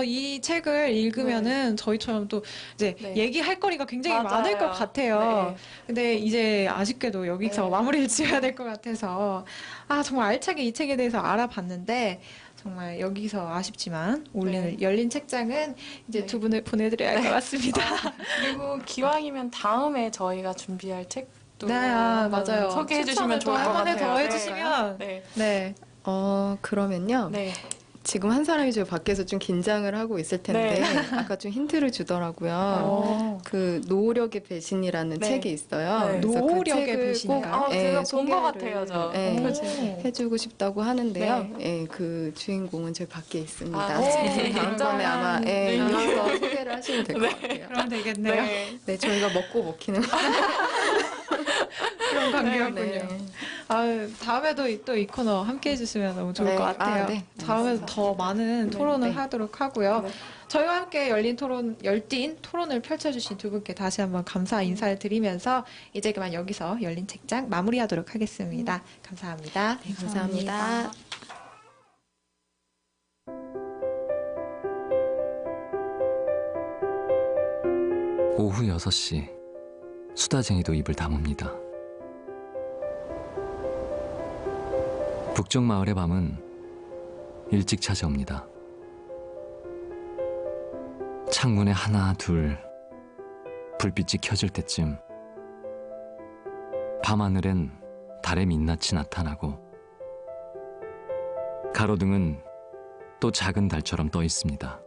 Speaker 1: 이 책을 읽으면은 저희처럼 또 이제
Speaker 4: 네.
Speaker 1: 얘기할 거리가 굉장히
Speaker 4: 맞아요.
Speaker 1: 많을 것 같아요.
Speaker 4: 네.
Speaker 1: 근데 이제 아쉽게도 여기서
Speaker 4: 네.
Speaker 1: 마무리를 지어야 될 것 같아서 정말 알차게 이 책에 대해서 알아봤는데 정말 여기서 아쉽지만 오늘 열린 책장은 이제
Speaker 4: 네.
Speaker 1: 두 분을 보내드려야 할 것 같습니다.
Speaker 4: 그리고 기왕이면 다음에 저희가 준비할 책도
Speaker 1: 맞아요.
Speaker 4: 소개해 주시면 좋을 것
Speaker 1: 한 번에
Speaker 4: 같아요.
Speaker 1: 더
Speaker 4: 네.
Speaker 1: 해주시면
Speaker 4: 네.
Speaker 1: 네.
Speaker 7: 그러면요.
Speaker 4: 네.
Speaker 7: 지금 한 사람이 저 밖에서 좀 긴장을 하고 있을 텐데 아까 좀 힌트를 주더라고요. 그 노력의 배신이라는
Speaker 4: 네.
Speaker 7: 책이 있어요.
Speaker 4: 네.
Speaker 7: 그래서
Speaker 1: 노력의
Speaker 7: 그 책을
Speaker 1: 배신인가요?
Speaker 7: 꼭,
Speaker 4: 제가 본 것
Speaker 7: 소개를,
Speaker 4: 같아요, 저.
Speaker 7: 해주고 싶다고 하는데요. 그 주인공은 저 밖에 있습니다. 다음번에 아마 나와서 소개를 하시면 될 것 같아요.
Speaker 1: 그럼 되겠네요.
Speaker 7: 네, 저희가 먹고 먹히는
Speaker 1: 그런 관계였군요.
Speaker 7: 네.
Speaker 1: 다음에도 또 이 코너 함께 해주시면 너무 좋을
Speaker 7: 네.
Speaker 1: 것 같아요.
Speaker 7: 네.
Speaker 1: 다음에 더 많은 토론을
Speaker 7: 네.
Speaker 1: 하도록 하고요. 저희와 함께 열띤 토론을 펼쳐주신 두 분께 다시 한번 감사 인사를 드리면서 이제 그만 여기서 열린 책장 마무리하도록 하겠습니다. 감사합니다.
Speaker 7: 네, 감사합니다.
Speaker 5: 오후 6시 수다쟁이도 입을 다뭅니다. 북쪽 마을의 밤은 일찍 찾아옵니다. 창문에 하나 둘 불빛이 켜질 때쯤 밤하늘엔 달의 민낯이 나타나고 가로등은 또 작은 달처럼 떠 있습니다.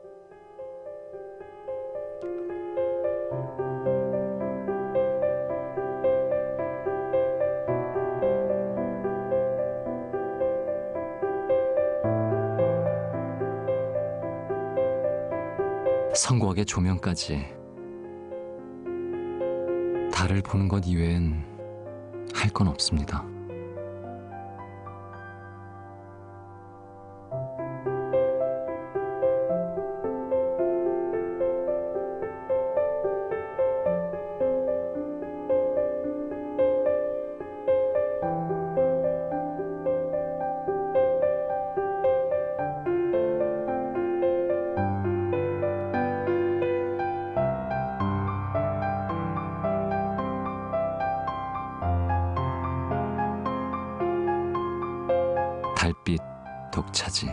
Speaker 5: 성곽의 조명까지 달을 보는 것 이외엔 할 건 없습니다. 달빛 독차지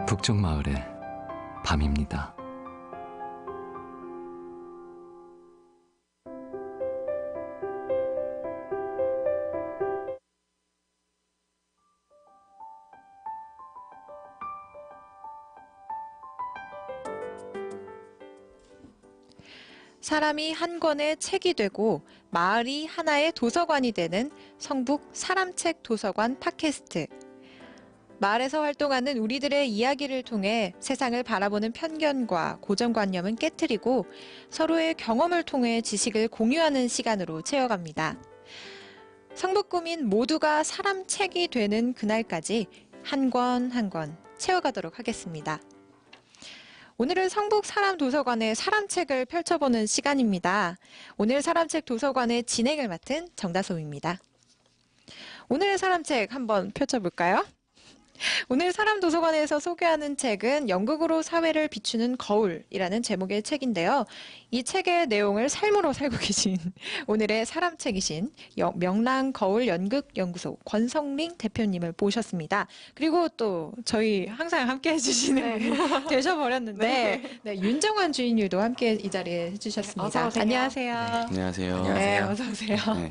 Speaker 5: 북쪽 마을의 밤입니다.
Speaker 1: 사람이 한 권의 책이 되고 마을이 하나의 도서관이 되는 성북 사람책 도서관 팟캐스트. 마을에서 활동하는 우리들의 이야기를 통해 세상을 바라보는 편견과 고정관념은 깨트리고 서로의 경험을 통해 지식을 공유하는 시간으로 채워갑니다. 성북구민 모두가 사람책이 되는 그날까지 한 권 한 권 채워가도록 하겠습니다. 오늘은 성북 사람도서관의 사람책을 펼쳐보는 시간입니다. 오늘 사람책 도서관의 진행을 맡은 정다솜입니다. 오늘의 사람책 한번 펼쳐볼까요? 오늘 사람도서관에서 소개하는 책은 연극으로 사회를 비추는 거울이라는 제목의 책인데요. 이 책의 내용을 삶으로 살고 계신 오늘의 사람책이신 명랑거울연극연구소 권성링 대표님을 모셨습니다. 그리고 또 저희 항상 함께 해주시는 분이 되셔버렸는데 네, 윤정환 주인님도 함께 이 자리에 해주셨습니다.
Speaker 4: 어서 오세요.
Speaker 1: 안녕하세요.
Speaker 8: 안녕하세요.
Speaker 1: 네, 어서 오세요.
Speaker 8: 네.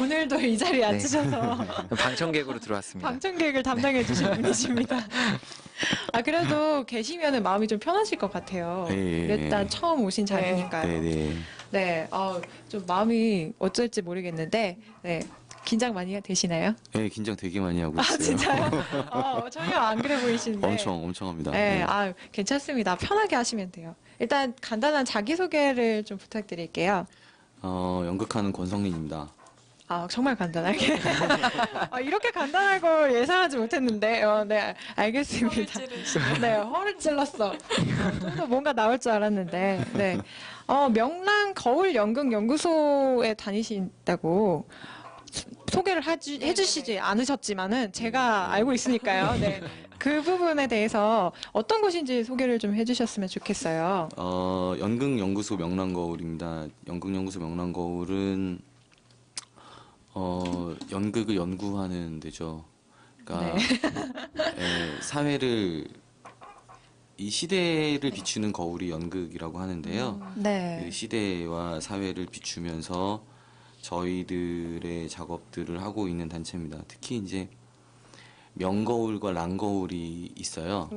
Speaker 1: 오늘도 이 자리에 앉으셔서
Speaker 8: 방청객으로 들어왔습니다.
Speaker 1: 방청객을 담당해 주신 분이십니다. 그래도 계시면 마음이 좀 편하실 것 같아요.
Speaker 8: 네.
Speaker 1: 일단 처음 오신 자리니까요.
Speaker 8: 네.
Speaker 1: 네, 좀 마음이 어쩔지 모르겠는데, 네, 긴장 많이 되시나요?
Speaker 8: 네, 긴장 되게 많이 하고 있어요.
Speaker 1: 진짜요? 전혀 안 그래 보이시는데.
Speaker 8: 엄청 합니다.
Speaker 1: 네, 괜찮습니다. 편하게 하시면 돼요. 일단 간단한 자기소개를 좀 부탁드릴게요.
Speaker 8: 연극하는 권성린입니다.
Speaker 1: 정말 간단하게. 이렇게 간단할 걸 예상하지 못했는데, 네, 알겠습니다. 네, 허를 찔렀어. 좀 더 뭔가 나올 줄 알았는데, 네. 명랑 거울 연극 연구소에 다니신다고 소개를 해주시지 않으셨지만은 제가 알고 있으니까요. 네. 그 부분에 대해서 어떤 곳인지 소개를 좀 해주셨으면 좋겠어요.
Speaker 8: 연극연구소 명랑거울입니다. 연극연구소 명랑거울은 연극을 연구하는 데죠. 그러니까 사회를 이 시대를 비추는 거울이 연극이라고 하는데요.
Speaker 1: 네.
Speaker 8: 그 시대와 사회를 비추면서 저희들의 작업들을 하고 있는 단체입니다. 특히 이제 명거울과 랑거울이 있어요.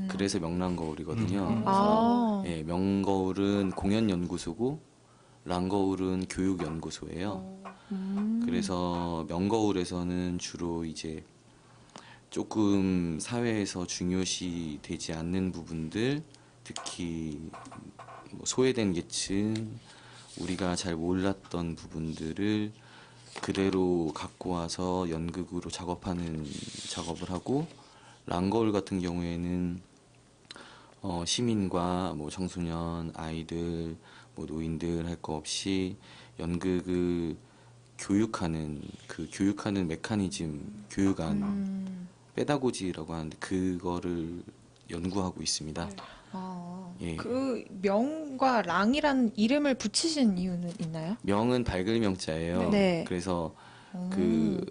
Speaker 8: 그래서 명랑거울이거든요. 네, 명거울은 공연연구소고 랑거울은 교육연구소예요. 그래서 명거울에서는 주로 이제 조금 사회에서 중요시 되지 않는 부분들, 특히 소외된 계층, 우리가 잘 몰랐던 부분들을 그대로 갖고 와서 연극으로 작업을 하고, 랑거울 같은 경우에는 시민과 뭐 청소년, 아이들, 뭐 노인들 할 거 없이 연극을 교육하는 그 교육하는 메커니즘, 교육안, 페다고지라고 하는데 그거를 연구하고 있습니다. 예.
Speaker 1: 그 명과 랑이란 이름을 붙이신 이유는 있나요?
Speaker 8: 명은 밝을 명자예요.
Speaker 1: 네.
Speaker 8: 그래서 그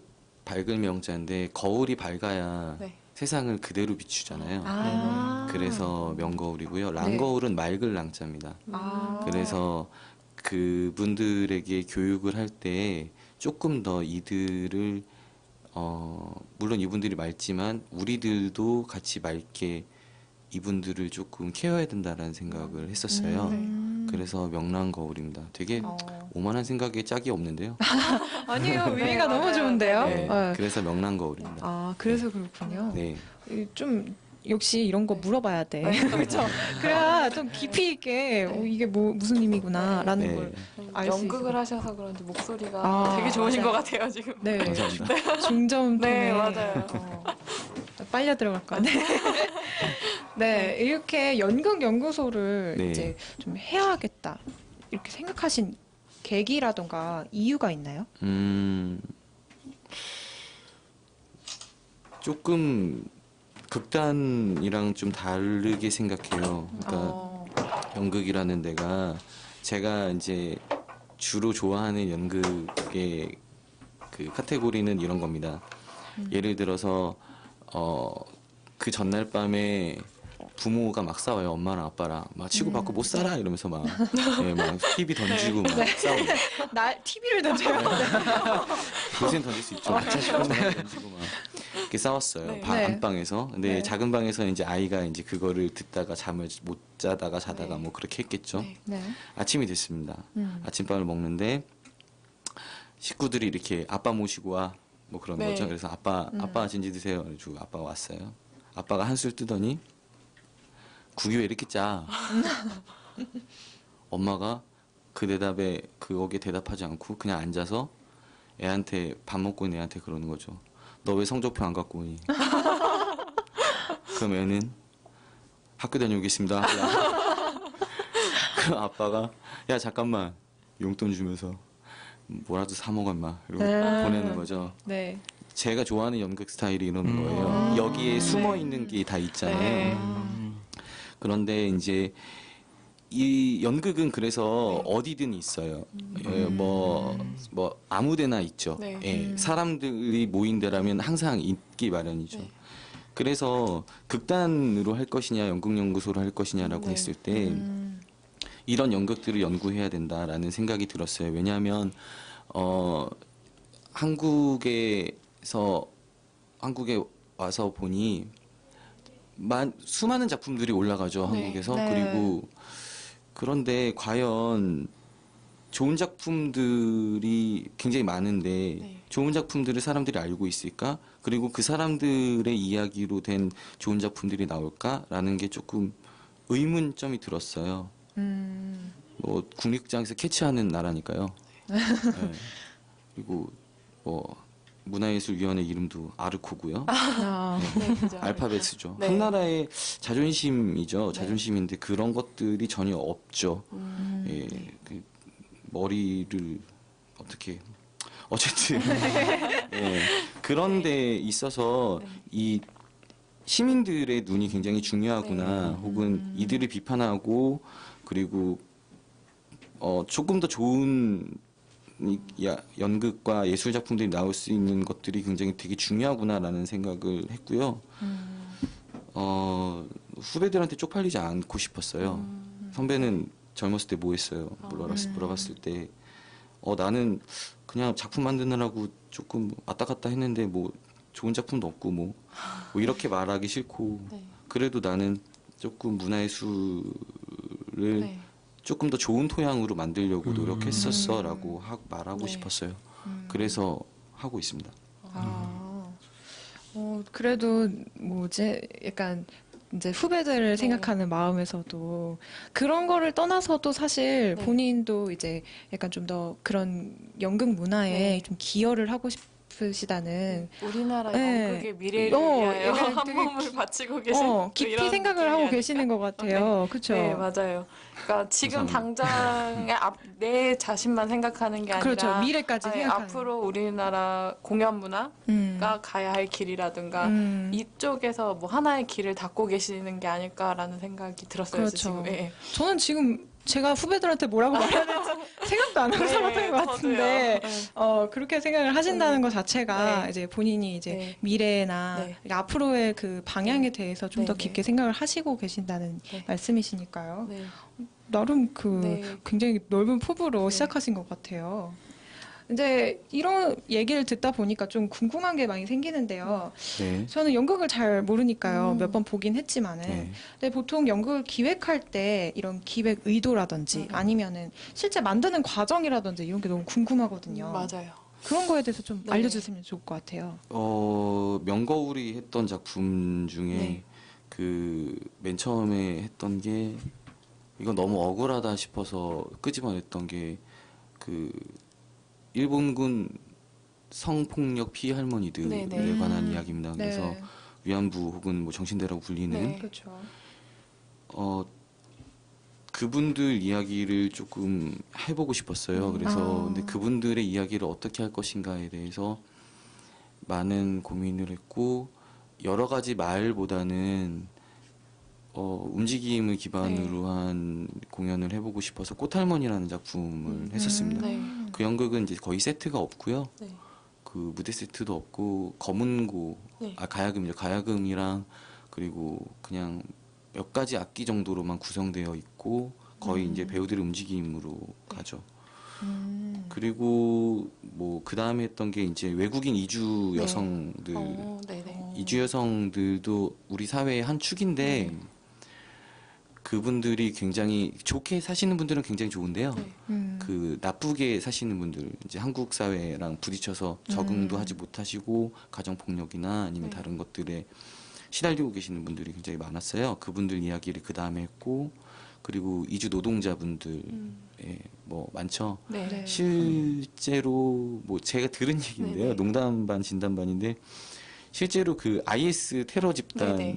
Speaker 8: 밝을 명자인데 거울이 밝아야
Speaker 4: 네.
Speaker 8: 세상을 그대로 비추잖아요.
Speaker 1: 아.
Speaker 8: 그래서 명거울이고요. 랑거울은 맑을 랑자입니다.
Speaker 1: 아.
Speaker 8: 그래서 그분들에게 교육을 할 때 조금 더 이들을 물론 이분들이 맑지만 우리들도 같이 맑게 이분들을 조금 케어해야 된다라는 생각을 했었어요. 그래서 명랑거울입니다. 되게 오만한 생각에 짝이 없는데요.
Speaker 1: 아니에요. 의미가 너무 좋은데요.
Speaker 8: 네,
Speaker 1: 네.
Speaker 8: 그래서 명랑거울입니다.
Speaker 1: 아, 그래서 그렇군요.
Speaker 8: 네.
Speaker 1: 좀 역시 이런 거 물어봐야 돼. 그렇죠. 그래야 좀 깊이 있게 이게 무슨 의미구나라는
Speaker 8: 네.
Speaker 1: 걸 알 수 있어요.
Speaker 4: 연극을 하셔서 그런지 목소리가
Speaker 1: 아,
Speaker 4: 되게 좋으신
Speaker 1: 맞아요.
Speaker 4: 것 같아요, 지금.
Speaker 1: 네.
Speaker 8: 감사합니다.
Speaker 1: 중저음 톤에
Speaker 4: 네, 맞아요.
Speaker 1: 빨려 들어갈 거네. 네, 이렇게 연극 연구소를
Speaker 8: 네.
Speaker 1: 이제 좀 해야겠다 이렇게 생각하신 계기라던가 이유가 있나요?
Speaker 8: 조금 극단이랑 좀 다르게 생각해요. 그러니까 연극이라는 데가 제가 이제 주로 좋아하는 연극의 그 카테고리는 이런 겁니다. 예를 들어서 그 전날 밤에 부모가 막 싸워요. 엄마랑 아빠랑 막 치고받고 못 살아 이러면서 막 TV 던지고 막 싸우고.
Speaker 1: 날 TV를 던져요.
Speaker 8: 요새는 던질 수 있죠. 던지고 막 이렇게 싸웠어요.
Speaker 4: 네.
Speaker 8: 방
Speaker 1: 네.
Speaker 8: 안방에서. 근데
Speaker 1: 네.
Speaker 8: 작은 방에서 이제 아이가 이제 그거를 듣다가 잠을 못 자다가 자다가
Speaker 4: 네.
Speaker 8: 뭐 그렇게 했겠죠.
Speaker 4: 네.
Speaker 1: 네.
Speaker 8: 아침이 됐습니다. 아침밥을 먹는데 식구들이 이렇게 아빠 모시고 와 뭐 그런
Speaker 4: 네.
Speaker 8: 거죠. 그래서 아빠 진지 드세요. 그래가지고 아빠가 왔어요. 아빠가 한술 뜨더니 국이 왜 이렇게 짜? 엄마가 그 대답에 거기에 대답하지 않고 그냥 앉아서 애한테 밥 먹고 있는 애한테 그러는 거죠. 너 왜 성적표 안 갖고 오니? 그럼 애는 학교 다녀오겠습니다. 그 아빠가 야 잠깐만 용돈 주면서 뭐라도 사 먹어 임마 이러고 보내는 거죠.
Speaker 1: 네.
Speaker 8: 제가 좋아하는 연극 스타일이 이러는 거예요. 여기에 숨어 있는 게 다 있잖아요.
Speaker 4: 네.
Speaker 8: 그런데 이제 이 연극은 그래서 어디든 있어요. 뭐 아무데나 있죠.
Speaker 4: 네.
Speaker 8: 예, 사람들이 모인 데라면 항상 있기 마련이죠.
Speaker 4: 네.
Speaker 8: 그래서 극단으로 할 것이냐 연극연구소로 할 것이냐라고
Speaker 4: 네.
Speaker 8: 했을 때 이런 연극들을 연구해야 된다라는 생각이 들었어요. 왜냐하면 한국에 와서 보니 수많은 작품들이 올라가죠.
Speaker 4: 네.
Speaker 8: 한국에서.
Speaker 1: 네.
Speaker 8: 그리고 그런데 과연 좋은 작품들이 굉장히 많은데
Speaker 4: 네.
Speaker 8: 좋은 작품들을 사람들이 알고 있을까? 그리고 그 사람들의 이야기로 된 좋은 작품들이 나올까라는 게 조금 의문점이 들었어요. 뭐 국립극장에서 캐치하는 나라니까요. 네. 그리고 뭐 문화예술위원회 이름도 아르코고요.
Speaker 1: 아,
Speaker 4: 네, 그죠.
Speaker 8: 알파벳이죠.
Speaker 4: 네.
Speaker 8: 한 나라의 자존심이죠. 자존심인데 그런 것들이 전혀 없죠. 예, 그 머리를 어떻게 어쨌든 예, 그런 데 있어서 이 시민들의 눈이 굉장히 중요하구나. 혹은 이들을 비판하고 그리고 조금 더 좋은 연극과 예술 작품들이 나올 수 있는 것들이 굉장히 되게 중요하구나라는 생각을 했고요. 후배들한테 쪽팔리지 않고 싶었어요. 선배는 젊었을 때 뭐 했어요? 물어봤을 때 나는 그냥 작품 만드느라고 조금 왔다 갔다 했는데 뭐 좋은 작품도 없고 뭐 이렇게 말하기 싫고
Speaker 4: 네.
Speaker 8: 그래도 나는 조금 문화예술을
Speaker 4: 네.
Speaker 8: 조금 더 좋은 토양으로 만들려고 노력했었어라고 말하고
Speaker 4: 네.
Speaker 8: 싶었어요. 그래서 하고 있습니다.
Speaker 1: 그래도 뭐지? 약간 이제 후배들을 생각하는 마음에서도 그런 거를 떠나서도 사실
Speaker 4: 네.
Speaker 1: 본인도 이제 약간 좀 더 그런 연극 문화에
Speaker 4: 네.
Speaker 1: 좀 기여를 하고 싶은 싶으시다는
Speaker 4: 우리나라
Speaker 1: 네.
Speaker 4: 연극의 미래를
Speaker 1: 어,
Speaker 4: 위하여
Speaker 1: 약간
Speaker 4: 한
Speaker 1: 되게
Speaker 4: 몸을 바치고 계신
Speaker 1: 깊이
Speaker 4: 이런
Speaker 1: 생각을
Speaker 4: 느낌이
Speaker 1: 하고
Speaker 4: 아닐까.
Speaker 1: 계시는 것 같아요. 그렇죠?
Speaker 4: 네, 맞아요. 그러니까 지금 당장에 내 자신만 생각하는 게 아니라
Speaker 1: 그렇죠. 미래까지
Speaker 4: 아예
Speaker 1: 생각하는.
Speaker 4: 앞으로 우리나라 공연 문화가
Speaker 1: 음.
Speaker 4: 가야 할 길이라든가 이쪽에서 뭐 하나의 길을 닫고 계시는 게 아닐까라는 생각이 들었어요.
Speaker 1: 그렇죠.
Speaker 4: 지금. 예.
Speaker 1: 저는 지금 제가 후배들한테 뭐라고 말해야 될지 생각도 안 하고
Speaker 4: 네,
Speaker 1: 살았던 것 같은데,
Speaker 4: 저도요.
Speaker 1: 그렇게 생각을 하신다는 것 자체가
Speaker 4: 네.
Speaker 1: 이제 본인이 이제
Speaker 4: 네.
Speaker 1: 미래나
Speaker 4: 네.
Speaker 1: 앞으로의 그 방향에 대해서 좀 더
Speaker 4: 네,
Speaker 1: 깊게 생각을 하시고 계신다는
Speaker 4: 네.
Speaker 1: 말씀이시니까요.
Speaker 4: 네.
Speaker 1: 나름 그
Speaker 4: 네.
Speaker 1: 굉장히 넓은 포부로
Speaker 4: 네.
Speaker 1: 시작하신 것 같아요. 이제 이런 얘기를 듣다 보니까 좀 궁금한 게 많이 생기는데요.
Speaker 8: 네.
Speaker 1: 저는 연극을 잘 모르니까요. 몇 번 보긴 했지만은.
Speaker 8: 네.
Speaker 1: 근데 보통 연극을 기획할 때 이런 기획 의도라든지 아니면은 실제 만드는 과정이라든지 이런 게 너무 궁금하거든요.
Speaker 4: 맞아요.
Speaker 1: 그런 거에 대해서 좀
Speaker 4: 네.
Speaker 1: 알려주시면 좋을 것 같아요.
Speaker 8: 명거울이 했던 작품 중에
Speaker 4: 네.
Speaker 8: 그 맨 처음에 했던 게 이건 너무 억울하다 싶어서 끄집어냈던 게 그 일본군 성폭력 피해 할머니들에
Speaker 4: 네, 네.
Speaker 8: 관한 이야기입니다. 그래서
Speaker 1: 네.
Speaker 8: 위안부 혹은 뭐 정신대라고 불리는
Speaker 4: 네.
Speaker 1: 그렇죠.
Speaker 8: 그분들 이야기를 조금 해보고 싶었어요. 그래서
Speaker 1: 아.
Speaker 8: 근데 그분들의 이야기를 어떻게 할 것인가에 대해서 많은 고민을 했고 여러 가지 말보다는 움직임을 기반으로 한 공연을 해보고 싶어서 꽃할머니라는 작품을 했었습니다.
Speaker 4: 네.
Speaker 8: 그 연극은 이제 거의 세트가 없고요.
Speaker 4: 네.
Speaker 8: 그 무대 세트도 없고 검은고,
Speaker 4: 네.
Speaker 8: 가야금이죠. 가야금이랑 그리고 그냥 몇 가지 악기 정도로만 구성되어 있고 거의 이제 배우들의 움직임으로 가죠. 그리고 뭐 그 다음에 했던 게 이제 외국인 이주
Speaker 4: 네.
Speaker 8: 여성들,
Speaker 4: 네네.
Speaker 8: 이주 여성들도 우리 사회의 한 축인데
Speaker 4: 네.
Speaker 8: 그분들이 굉장히 좋게 사시는 분들은 굉장히 좋은데요.
Speaker 4: 네.
Speaker 8: 그 나쁘게 사시는 분들, 이제 한국 사회랑 부딪혀서 적응도 하지 못하시고 가정 폭력이나 아니면
Speaker 4: 네.
Speaker 8: 다른 것들에 시달리고 계시는 분들이 굉장히 많았어요. 그분들 이야기를 그 다음에 했고 그리고 이주 노동자분들 뭐 많죠.
Speaker 4: 네.
Speaker 1: 네.
Speaker 8: 실제로 뭐 제가 들은 얘기인데요.
Speaker 4: 네네.
Speaker 8: 농담 반 진담 반인데 실제로 그 IS 테러 집단
Speaker 4: 네네.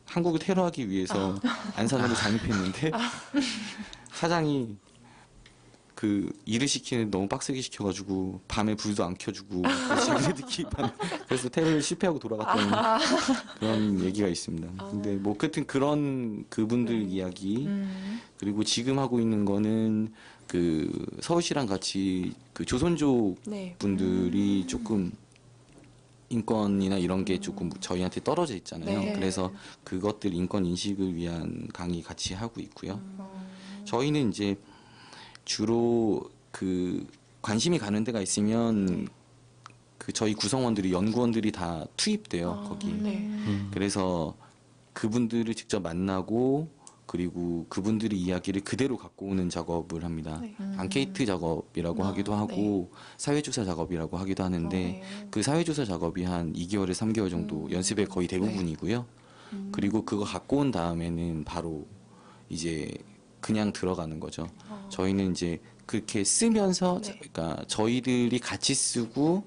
Speaker 8: 한국을 테러하기 위해서 안산으로 잠입했는데 사장이 그 일을 시키는 너무 빡세게 시켜가지고 밤에 불도 안 켜주고 그래서 자기네들끼리 그래서 테러를 실패하고 돌아갔던 그런 얘기가 있습니다. 근데 뭐 끝은 그런 그분들 이야기 그리고 지금 하고 있는 거는 그 서울시랑 같이 그 조선족
Speaker 4: 네.
Speaker 8: 분들이 조금 인권이나 이런 게 조금 저희한테 떨어져 있잖아요.
Speaker 4: 네.
Speaker 8: 그래서 그것들 인권 인식을 위한 강의 같이 하고 있고요. 저희는 이제 주로 그 관심이 가는 데가 있으면 그 저희 구성원들이 연구원들이 다 투입돼요 거기.
Speaker 4: 네.
Speaker 8: 그래서 그분들을 직접 만나고 그리고 그분들의 이야기를 그대로 갖고 오는 작업을 합니다.
Speaker 4: 네.
Speaker 8: 앙케이트 작업이라고 하기도 하고 사회조사 작업이라고 하기도 하는데
Speaker 4: 네.
Speaker 8: 그 사회조사 작업이 한 2개월에서 3개월 정도 연습의 거의 대부분이고요. 그리고 그거 갖고 온 다음에는 바로 이제 그냥 들어가는 거죠. 저희는 이제 그렇게 쓰면서
Speaker 4: 네.
Speaker 8: 그러니까 저희들이 같이 쓰고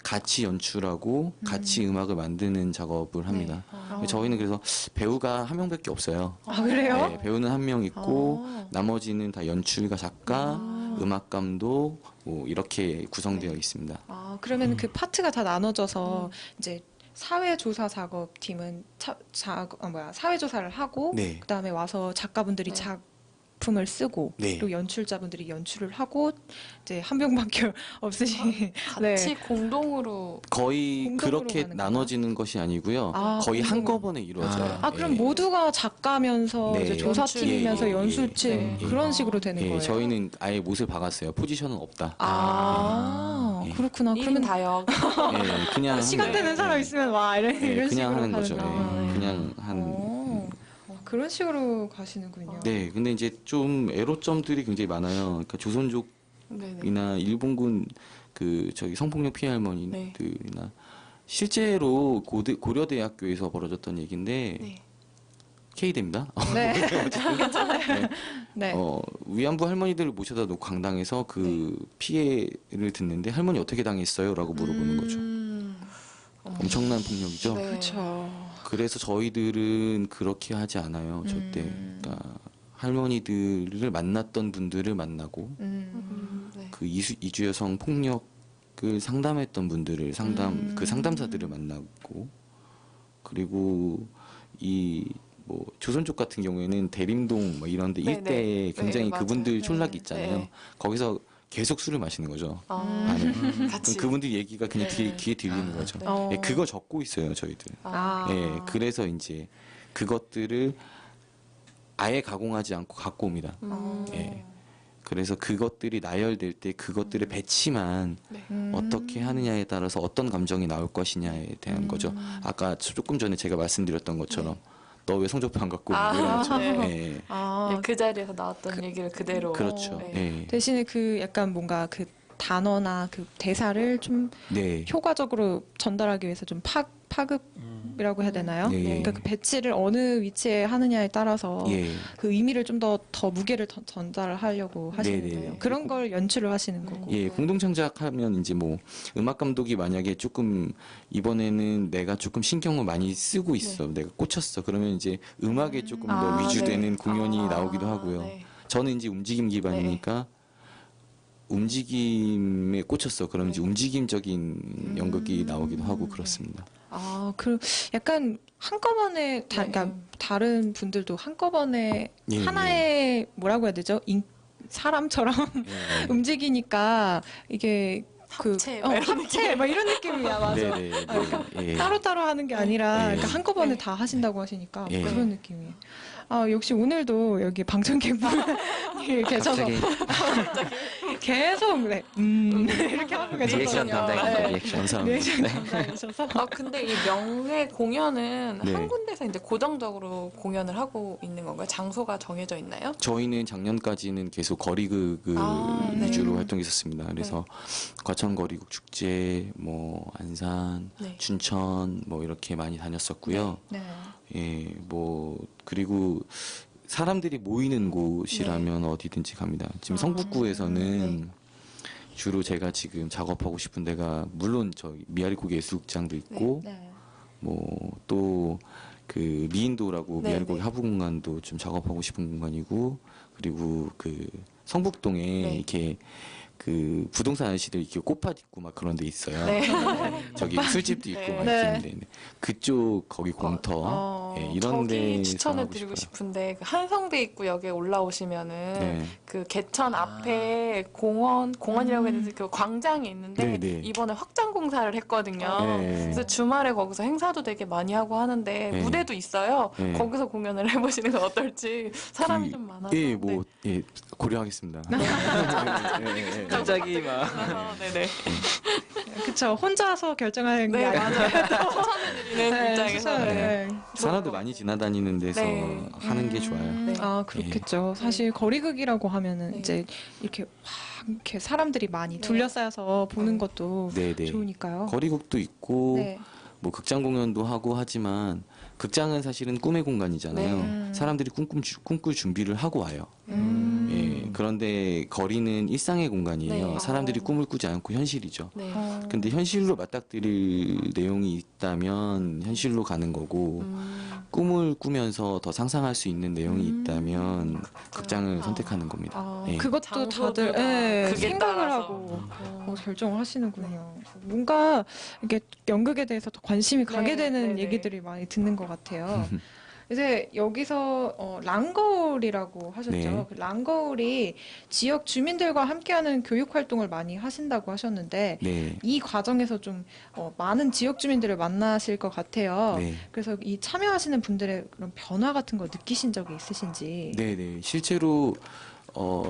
Speaker 8: 같이 연출하고 같이 음악을 만드는 작업을 합니다. 저희는 그래서 배우가 한 명밖에 없어요.
Speaker 1: 아, 그래요?
Speaker 8: 네, 배우는 한 명 있고 나머지는 다 연출가, 작가, 음악 감독 뭐 이렇게 구성되어 있습니다.
Speaker 1: 아, 그러면 그 파트가 다 나눠져서 이제 사회조사 작업팀은 사회조사를 하고
Speaker 8: 네.
Speaker 1: 그다음에 와서 작가분들이 작품을 쓰고
Speaker 8: 네.
Speaker 1: 그리고 연출자분들이 연출을 하고 이제 한 명밖에 없으신
Speaker 4: 같이 공동으로
Speaker 8: 거의
Speaker 1: 공동으로
Speaker 8: 그렇게
Speaker 1: 가는
Speaker 8: 나눠지는 것이 아니고요.
Speaker 1: 아,
Speaker 8: 거의
Speaker 1: 공동으로.
Speaker 8: 한꺼번에 이루어져요.
Speaker 1: 아, 그럼
Speaker 8: 예.
Speaker 1: 모두가 작가면서
Speaker 8: 네.
Speaker 1: 이제 조사팀이면서
Speaker 8: 예, 예,
Speaker 1: 연출팀
Speaker 8: 예, 예.
Speaker 1: 그런 식으로 되는
Speaker 8: 예,
Speaker 1: 거예요?
Speaker 8: 저희는 아예 못을 박았어요. 포지션은 없다.
Speaker 1: 아,
Speaker 8: 예.
Speaker 1: 그렇구나.
Speaker 4: 1인
Speaker 1: 그러면
Speaker 4: 다역.
Speaker 8: 예, 그냥
Speaker 1: 시간
Speaker 8: 하는-
Speaker 1: 되는 사람
Speaker 8: 예,
Speaker 1: 있으면 와 이런
Speaker 8: 예,
Speaker 1: 식으로
Speaker 8: 그냥 하는 거죠.
Speaker 1: 가는구나.
Speaker 8: 예, 그냥 한
Speaker 1: 그런 식으로 가시는군요.
Speaker 8: 네, 근데 이제 좀 애로점들이 굉장히 많아요. 그러니까 조선족이나
Speaker 4: 네네.
Speaker 8: 일본군 그 저기 성폭력 피해 할머니들이나 실제로 고려대학교에서 벌어졌던 얘기인데
Speaker 4: 네.
Speaker 8: K대입니다.
Speaker 1: 네. 괜찮아요. 네.
Speaker 8: 위안부 할머니들을 모셔다 놓고 강당에서 그 피해를 듣는데 할머니 어떻게 당했어요? 라고 물어보는 거죠. 엄청난 폭력이죠.
Speaker 4: 네.
Speaker 1: 그렇죠.
Speaker 8: 그래서 저희들은 그렇게 하지 않아요. 절대. 그러니까 할머니들을 만났던 분들을 만나고
Speaker 4: 네.
Speaker 8: 그 이주 여성 폭력을 상담했던 분들을 그 상담사들을 만나고 그리고 이 뭐 조선 쪽 같은 경우에는 대림동 뭐 이런 데
Speaker 4: 네,
Speaker 8: 일대에
Speaker 4: 네.
Speaker 8: 굉장히
Speaker 4: 네, 맞아요.
Speaker 8: 그분들
Speaker 4: 네.
Speaker 8: 촌락이 있잖아요.
Speaker 4: 네.
Speaker 8: 거기서 계속 술을 마시는 거죠.
Speaker 4: 같이.
Speaker 8: 그럼 그분들 얘기가 그냥
Speaker 4: 네.
Speaker 8: 귀에 들리는 거죠.
Speaker 4: 네.
Speaker 1: 어.
Speaker 8: 예, 그거 적고 있어요, 저희들. 예, 그래서 이제 그것들을 아예 가공하지 않고 갖고 옵니다. 예. 그래서 그것들이 나열될 때 그것들의 배치만 어떻게 하느냐에 따라서 어떤 감정이 나올 것이냐에 대한 거죠. 아까 조금 전에 제가 말씀드렸던 것처럼 너 왜 성적표 안 갖고 오니? 이런 것처럼.
Speaker 4: 네.
Speaker 8: 예.
Speaker 1: 아,
Speaker 4: 그 자리에서 나왔던 얘기를 그대로.
Speaker 8: 그렇죠.
Speaker 4: 네.
Speaker 8: 예.
Speaker 1: 대신에 그 약간 뭔가 그 단어나 그 대사를 좀
Speaker 8: 네.
Speaker 1: 효과적으로 전달하기 위해서 좀 파급이라고 해야 되나요?
Speaker 8: 네.
Speaker 1: 그러니까 그 배치를 어느 위치에 하느냐에 따라서
Speaker 8: 예.
Speaker 1: 그 의미를 좀 더 무게를 전달하려고 하시는
Speaker 8: 네네.
Speaker 1: 거예요. 그런 걸 연출을 하시는 거고.
Speaker 8: 예, 공동창작하면 이제 뭐 음악 감독이 만약에 조금 이번에는 내가 조금 신경을 많이 쓰고 있어, 내가 꽂혔어. 그러면 이제 음악에 조금 더 위주되는 공연이 나오기도 하고요.
Speaker 4: 네.
Speaker 8: 저는 이제 움직임 기반이니까 움직임에 꽂혔어. 그럼 이제 움직임적인 연극이 나오기도 하고 그렇습니다.
Speaker 1: 아, 그 약간 한꺼번에 그러니까 다른 분들도 한꺼번에
Speaker 8: 예,
Speaker 1: 하나의 뭐라고 해야 되죠? 사람처럼
Speaker 8: 예.
Speaker 1: 움직이니까 이게
Speaker 4: 합체, 막 이런
Speaker 1: 합체 막 이런 느낌이야. 맞아.
Speaker 8: 네네. 네.
Speaker 1: 따로따로 하는 게 아니라
Speaker 8: 예.
Speaker 1: 그러니까 한꺼번에
Speaker 4: 네.
Speaker 1: 다 하신다고 하시니까
Speaker 8: 예.
Speaker 1: 그런 느낌이에요. 아, 역시 오늘도 여기 방청객분이 계셔서 계속 이렇게 하고
Speaker 9: 리액션
Speaker 1: 계셨거든요.
Speaker 9: 담당입니다.
Speaker 1: 네.
Speaker 9: 리액션.
Speaker 8: 감사합니다.
Speaker 1: 리액션 담당이셔서.
Speaker 4: 근데 이 명회 공연은
Speaker 8: 네.
Speaker 4: 한 군데서 이제 고정적으로 공연을 하고 있는 건가요? 장소가 정해져 있나요?
Speaker 8: 저희는 작년까지는 계속 거리극을
Speaker 4: 네.
Speaker 8: 위주로 활동했었습니다. 그래서 과천 거리극 축제, 뭐 안산,
Speaker 4: 네.
Speaker 8: 춘천 뭐 이렇게 많이 다녔었고요.
Speaker 1: 네.
Speaker 8: 예, 뭐 그리고 사람들이 모이는 곳이라면 어디든지 갑니다. 지금 성북구에서는 주로 제가 지금 작업하고 싶은 데가 물론 저기 미아리고개 예술극장도 있고
Speaker 1: 네.
Speaker 8: 뭐 또 그 미인도라고
Speaker 4: 네,
Speaker 8: 미아리고개
Speaker 4: 네.
Speaker 8: 하부 공간도 좀 작업하고 싶은 공간이고 그리고 그 성북동에
Speaker 4: 네.
Speaker 8: 이렇게 그 부동산 아저씨들 이렇게 꽃밭 있고 막 그런 데 있어요.
Speaker 4: 네.
Speaker 8: 저기 술집도 있고
Speaker 4: 네.
Speaker 8: 막
Speaker 1: 네.
Speaker 8: 이렇게 있는데 그쪽 거기 공터 예, 이런 데
Speaker 4: 저기 추천을 드리고 싶은데 그 한성대 입구역에 올라오시면은
Speaker 8: 네.
Speaker 4: 그 개천 앞에 공원이라고 해야 되지 그 광장이 있는데
Speaker 8: 네, 네.
Speaker 4: 이번에 확장 공사를 했거든요.
Speaker 8: 네.
Speaker 4: 그래서 주말에 거기서 행사도 되게 많이 하고 하는데
Speaker 8: 네.
Speaker 4: 무대도 있어요.
Speaker 8: 네.
Speaker 4: 거기서 공연을 해보시는 건 어떨지 사람이 좀 많아서.
Speaker 8: 예, 뭐 예, 고려하겠습니다. 예, 예.
Speaker 9: 갑자기 막
Speaker 4: 네네.
Speaker 1: 그쵸. 혼자서 결정하는 게
Speaker 4: 네
Speaker 1: 아니라
Speaker 4: 맞아요. 추천해드리는 입장에서. 네.
Speaker 8: 사람도 많이 지나다니는 데서
Speaker 4: 네.
Speaker 8: 하는 게 좋아요.
Speaker 4: 네.
Speaker 1: 아, 그렇겠죠. 사실 거리극이라고 하면은
Speaker 4: 네.
Speaker 1: 이제 이렇게 이렇게 사람들이 많이 둘러싸여서 보는 것도
Speaker 8: 네, 네.
Speaker 1: 좋으니까요.
Speaker 8: 거리극도 있고
Speaker 1: 네.
Speaker 8: 뭐 극장 공연도 하고 하지만 극장은 사실은 꿈의 공간이잖아요.
Speaker 1: 네.
Speaker 8: 사람들이 꿈꿀 준비를 하고 와요. 예, 그런데 거리는 일상의 공간이에요.
Speaker 4: 네.
Speaker 8: 사람들이 꿈을 꾸지 않고 현실이죠.
Speaker 4: 네.
Speaker 8: 근데 현실로 맞닥뜨릴 내용이 있다면 현실로 가는 거고 꿈을 꾸면서 더 상상할 수 있는 내용이 있다면 극장을 선택하는 겁니다.
Speaker 1: 아,
Speaker 8: 예.
Speaker 1: 그것도 다들
Speaker 4: 장소들과
Speaker 1: 예,
Speaker 4: 극에
Speaker 1: 생각을
Speaker 4: 따라서.
Speaker 1: 하고 결정을 하시는군요. 뭔가 이게 연극에 대해서 더 관심이 가게
Speaker 4: 네,
Speaker 1: 되는
Speaker 4: 네, 네.
Speaker 1: 얘기들이 많이 듣는 것 같아요. 이제 여기서 랑거울이라고 하셨죠.
Speaker 8: 네.
Speaker 1: 그 랑거울이 지역 주민들과 함께하는 교육 활동을 많이 하신다고 하셨는데
Speaker 8: 네.
Speaker 1: 이 과정에서 좀 많은 지역 주민들을 만나실 것 같아요.
Speaker 8: 네.
Speaker 1: 그래서 이 참여하시는 분들의 그런 변화 같은 거 느끼신 적이 있으신지.
Speaker 8: 네네. 실제로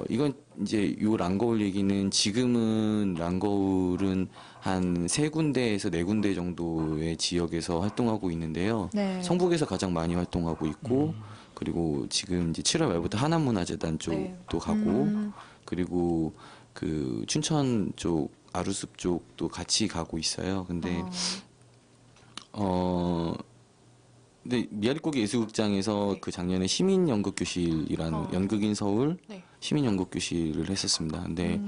Speaker 8: 이건 이제 요 랑거울 얘기는 지금은 랑거울은 한 3군데에서 4군데 정도의 지역에서 활동하고 있는데요.
Speaker 1: 네.
Speaker 8: 성북에서 가장 많이 활동하고 있고 그리고 지금 이제 7월 말부터 하남문화재단 쪽도 가고 그리고 그 춘천 쪽 아루숲 쪽도 같이 가고 있어요. 근데 근데 미아리고개 예술극장에서 그 작년에 시민연극교실이라는 연극인 서울
Speaker 4: 네.
Speaker 8: 시민연극교실을 했었습니다. 근데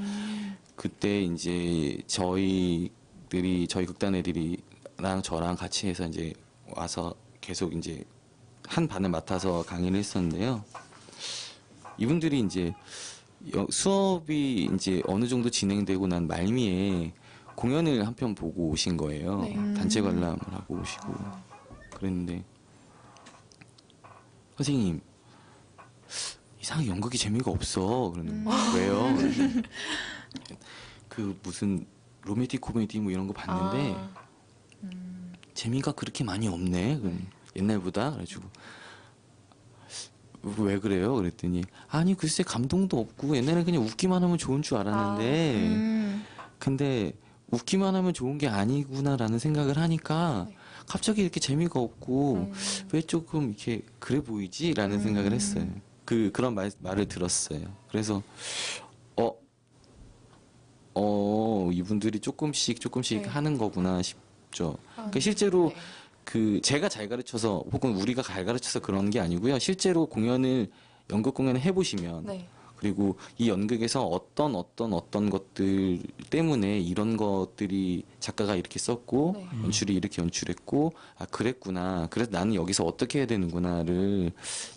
Speaker 8: 그때 이제 저희 극단 애들이 오빠랑 저랑 같이 해서 이제 와서 계속 이제 한 반을 맡아서 강의를 했었는데요. 이분들이 이제 수업이 이제 어느 정도 진행되고 난 말미에 공연을 한 편 보고 오신 거예요.
Speaker 4: 네.
Speaker 8: 단체 관람을 하고 오시고 그랬는데 선생님 이상하게 연극이 재미가 없어. 그러는 거예요. 왜요? 그 무슨 로맨틱 코미디 뭐 이런 거 봤는데 재미가 그렇게 많이 없네. 옛날보다 그래가지고 왜 그래요? 그랬더니 아니 글쎄 감동도 없고 옛날엔 그냥 웃기만 하면 좋은 줄 알았는데 근데 웃기만 하면 좋은 게 아니구나라는 생각을 하니까 갑자기 이렇게 재미가 없고 왜 조금 이렇게 그래 보이지라는 생각을 했어요. 그런 말을 들었어요. 그래서 이분들이 조금씩
Speaker 4: 네.
Speaker 8: 하는 거구나 싶죠. 그러니까 실제로
Speaker 4: 네.
Speaker 8: 제가 잘 가르쳐서 혹은 우리가 잘 가르쳐서 그런 게 아니고요. 실제로 연극 공연을 해보시면
Speaker 4: 네.
Speaker 8: 그리고 이 연극에서 어떤 것들 때문에 이런 것들이 작가가 이렇게 썼고
Speaker 4: 네.
Speaker 8: 연출이 이렇게 연출했고 아 그랬구나. 그래서 나는 여기서 어떻게 해야 되는구나를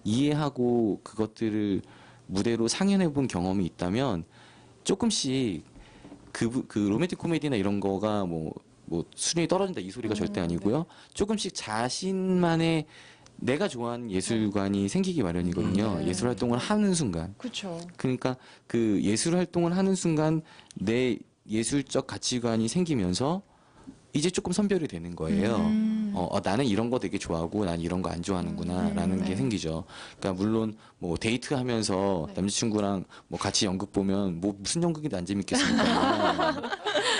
Speaker 8: 이해하고 그것들을 무대로 상연해 본 경험이 있다면 조금씩 그 로맨틱 코미디나 이런 거가 뭐 수준이 떨어진다 이 소리가 절대 아니고요. 조금씩 자신만의 내가 좋아하는 예술관이 생기기 마련이거든요. 예술 활동을 하는 순간.
Speaker 1: 그렇죠.
Speaker 8: 그러니까 그 예술 활동을 하는 순간 내 예술적 가치관이 생기면서 이제 조금 선별이 되는 거예요. 나는 이런 거 되게 좋아하고 난 이런 거 안 좋아하는구나라는 게 생기죠. 그러니까 물론 뭐 데이트하면서 남자친구랑 뭐 같이 연극 보면 뭐 무슨 연극인데 안 재밌겠습니까?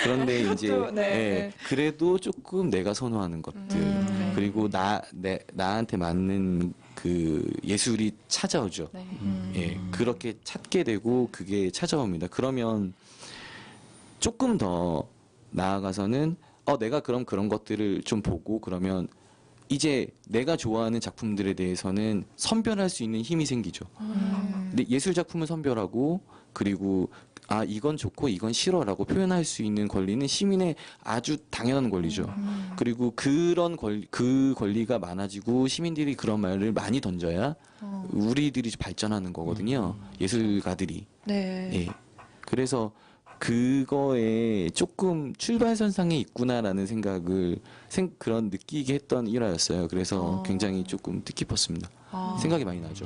Speaker 8: 그런데 이제 그래도 조금 내가 선호하는 것들 그리고 나한테 맞는 그 예술이 찾아오죠.
Speaker 4: 네.
Speaker 8: 예, 그렇게 찾게 되고 그게 찾아옵니다. 그러면 조금 더 나아가서는 내가 그럼 그런 것들을 좀 보고 그러면 이제 내가 좋아하는 작품들에 대해서는 선별할 수 있는 힘이 생기죠. 근데 예술 작품을 선별하고 그리고 이건 좋고 이건 싫어라고 표현할 수 있는 권리는 시민의 아주 당연한 권리죠. 그리고 그 권리가 많아지고 시민들이 그런 말을 많이 던져야 우리들이 발전하는 거거든요. 예술가들이.
Speaker 1: 네.
Speaker 8: 예. 그래서 그거에 조금 출발선상에 있구나라는 생각을 그런 느끼게 했던 일화였어요. 그래서 굉장히 조금 뜻깊었습니다. 생각이 많이 나죠.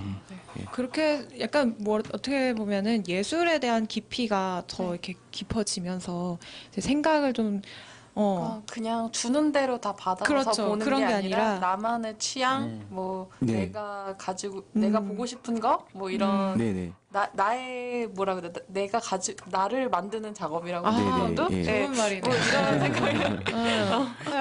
Speaker 1: 그렇게 약간 어떻게 보면은 예술에 대한 깊이가 더 이렇게 깊어지면서 이제 생각을 좀
Speaker 4: 그냥 주는 대로 다 받아서
Speaker 1: 그렇죠.
Speaker 4: 보는
Speaker 1: 그런
Speaker 4: 게
Speaker 1: 게
Speaker 4: 아니라
Speaker 1: 아니라
Speaker 4: 나만의 취향, 뭐
Speaker 8: 네.
Speaker 4: 내가 가지고 내가 보고 싶은 거, 뭐 이런
Speaker 8: 네네.
Speaker 4: 나의 뭐라 그래, 나를 만드는 작업이라고
Speaker 1: 아,
Speaker 4: 하는
Speaker 8: 네네,
Speaker 4: 것도
Speaker 8: 예.
Speaker 1: 좋은 말이네.
Speaker 4: 뭐 이런 생각이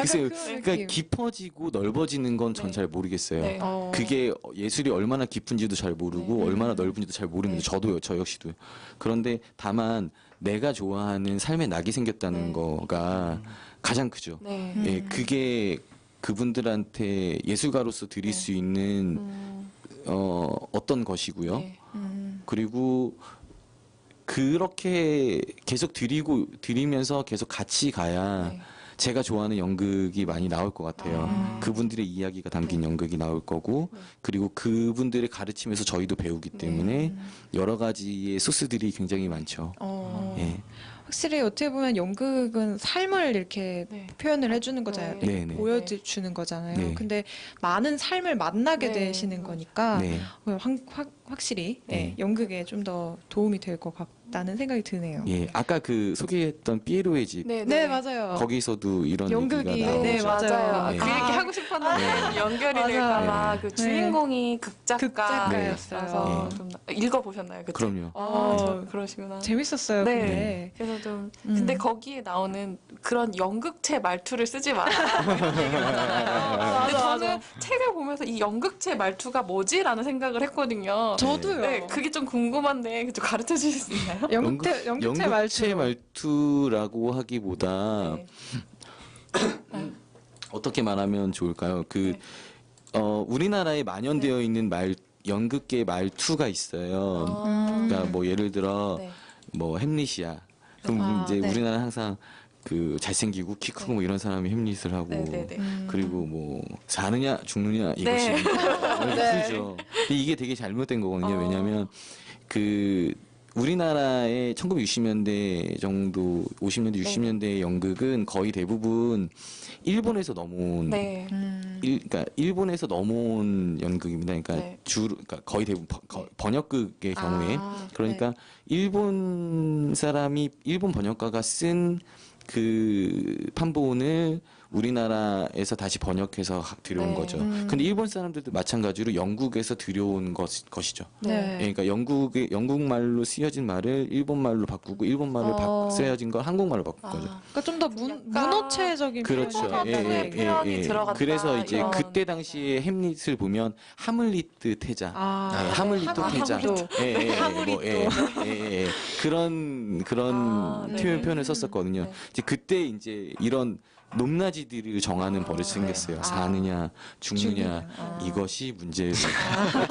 Speaker 8: 글쎄요.
Speaker 1: 그런
Speaker 8: 그러니까
Speaker 1: 느낌.
Speaker 8: 깊어지고 넓어지는 건 전
Speaker 4: 네.
Speaker 8: 잘 모르겠어요.
Speaker 4: 네.
Speaker 8: 그게 예술이 얼마나 깊은지도 잘 모르고 얼마나 넓은지도 잘 모르는데 저도요. 저 역시도요. 그런데 다만 내가 좋아하는 삶의 낙이 생겼다는 거가 가장 크죠.
Speaker 4: 네.
Speaker 8: 예, 그게 그분들한테 예술가로서 드릴 수 있는 어떤 것이고요.
Speaker 4: 네.
Speaker 8: 그리고 그렇게 계속 드리면서 계속 같이 가야
Speaker 4: 네.
Speaker 8: 제가 좋아하는 연극이 많이 나올 것 같아요. 그분들의 이야기가 담긴 연극이 나올 거고 그리고 그분들의 가르침에서 저희도 배우기 때문에 여러 가지의 소스들이 굉장히 많죠. 예.
Speaker 1: 확실히 어떻게 보면 연극은 삶을 이렇게
Speaker 4: 네.
Speaker 1: 표현을 해주는 거잖아요.
Speaker 8: 네, 네.
Speaker 1: 보여주는 거잖아요.
Speaker 8: 네.
Speaker 1: 근데 많은 삶을 만나게
Speaker 4: 네.
Speaker 1: 되시는 거니까
Speaker 8: 네.
Speaker 1: 확실히
Speaker 8: 네.
Speaker 1: 연극에 좀 더 도움이 될 것 같다는 생각이 드네요.
Speaker 8: 예. 아까 그 소개했던 삐에로의 집
Speaker 4: 네,
Speaker 1: 네,
Speaker 4: 네.
Speaker 1: 맞아요.
Speaker 8: 거기서도 이런
Speaker 1: 연극이,
Speaker 8: 얘기가 나오죠.
Speaker 1: 네, 맞아요.
Speaker 8: 네.
Speaker 4: 그 얘기 하고 싶었는데 연결이
Speaker 1: 맞아요.
Speaker 4: 될까봐
Speaker 8: 네.
Speaker 4: 그 주인공이
Speaker 1: 극작가였어요.
Speaker 4: 극작가였어요.
Speaker 8: 네.
Speaker 4: 좀 읽어보셨나요? 그때?
Speaker 8: 그럼요.
Speaker 4: 그러시구나.
Speaker 1: 재밌었어요.
Speaker 4: 네.
Speaker 1: 근데
Speaker 4: 그래서 좀 근데 거기에 나오는 그런 연극체 말투를 쓰지 마라. 얘기를 하잖아요. 근데 저는 책을 보면서 이 연극체 말투가 뭐지라는 생각을 했거든요.
Speaker 1: 저도요.
Speaker 4: 네, 그게 좀 궁금한데 좀 가르쳐 주실 수 있나요?
Speaker 1: 연극체
Speaker 8: 연극체
Speaker 1: 말투.
Speaker 8: 말투라고 하기보다
Speaker 4: 네.
Speaker 8: 어떻게 말하면 좋을까요?
Speaker 4: 네.
Speaker 8: 우리나라에 만연되어 있는 연극계 말투가 있어요. 그러니까 뭐 예를 들어
Speaker 4: 네.
Speaker 8: 뭐 햄릿이야. 그럼 이제
Speaker 4: 네.
Speaker 8: 우리나라 항상 그 잘생기고 키 크고 뭐 이런 사람이 햄릿을 하고
Speaker 4: 네네네.
Speaker 8: 그리고 뭐 사느냐 죽느냐 이것이
Speaker 4: 네.
Speaker 8: 그죠. 근데 이게 되게 잘못된 거거든요. 왜냐하면 그 우리나라의 1960년대 정도 50년대 60년대 연극은 거의 대부분 일본에서 넘어온
Speaker 4: 네.
Speaker 8: 그러니까 일본에서 넘어온 연극입니다. 그러니까
Speaker 4: 네.
Speaker 8: 그러니까 거의 대부분 번역극의 경우에
Speaker 4: 아,
Speaker 8: 그러니까 일본 사람이 일본 번역가가 쓴 그 판본을 우리나라에서 다시 번역해서 들여온
Speaker 4: 네.
Speaker 8: 거죠. 근데 일본 사람들도 마찬가지로 영국에서 들여온 것이죠.
Speaker 1: 네.
Speaker 8: 그러니까 영국말로 쓰여진 말을 일본말로 바꾸고 일본말로 쓰여진 걸 한국말로 바꾼 거죠.
Speaker 1: 그러니까 좀 더
Speaker 4: 약간
Speaker 1: 문어체적인
Speaker 8: 그렇죠.
Speaker 1: 표현이
Speaker 4: 표현이 들어갔다,
Speaker 8: 그래서 이제
Speaker 4: 이런.
Speaker 8: 그때 당시에 햄릿을 보면 하물리트 태자, 하물리또 태자, 그런
Speaker 4: 네네.
Speaker 8: 표현을 썼었거든요.
Speaker 4: 네.
Speaker 8: 이제 그때 이제 이런 높낮이들을 정하는 버릇이 생겼어요. 사느냐 죽느냐 이것이 문제를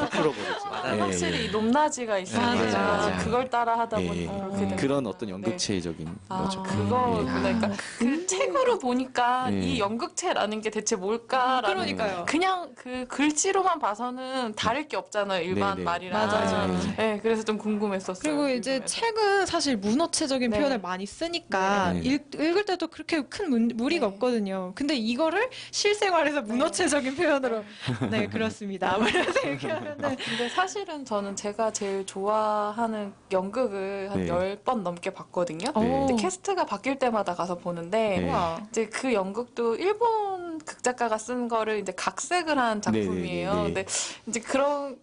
Speaker 8: 풀어버렸죠.
Speaker 4: 확실히 이 높낮이가 있어가지고
Speaker 8: 맞아요.
Speaker 4: 그걸 따라 하다
Speaker 8: 예,
Speaker 4: 보니까
Speaker 8: 예.
Speaker 4: 그렇게 된
Speaker 8: 그런
Speaker 4: 거죠.
Speaker 8: 어떤
Speaker 4: 네.
Speaker 8: 연극체적인 거죠.
Speaker 4: 그거구나. 그러니까 그 책으로 보니까
Speaker 8: 네.
Speaker 4: 이 연극체라는 게 대체 뭘까라는
Speaker 1: 그러니까요.
Speaker 4: 그냥 그 글씨로만 봐서는 다를 게 없잖아요. 일반
Speaker 8: 네네.
Speaker 4: 말이랑.
Speaker 1: 맞아요.
Speaker 4: 네, 그래서 좀 궁금했었어요.
Speaker 1: 그리고 이제
Speaker 4: 궁금해서.
Speaker 1: 책은 사실 문어체적인
Speaker 4: 네.
Speaker 1: 표현을 많이 쓰니까
Speaker 8: 네.
Speaker 1: 읽을 때도 그렇게 큰 무리가
Speaker 4: 네.
Speaker 1: 없거든요. 근데 이거를 실생활에서 문어체적인 표현으로 네 그렇습니다. 뭐 이런 생각하면은
Speaker 4: 근데 사실은 저는 제가 제일 좋아하는 연극을 한
Speaker 8: 네.
Speaker 4: 10번 넘게 봤거든요.
Speaker 8: 네.
Speaker 4: 근데 캐스트가 바뀔 때마다 가서 보는데
Speaker 8: 네.
Speaker 1: 우와.
Speaker 4: 이제 그 연극도 일본 극작가가 쓴 거를 이제 각색을 한 작품이에요.
Speaker 8: 네네네네.
Speaker 4: 근데 이제 그런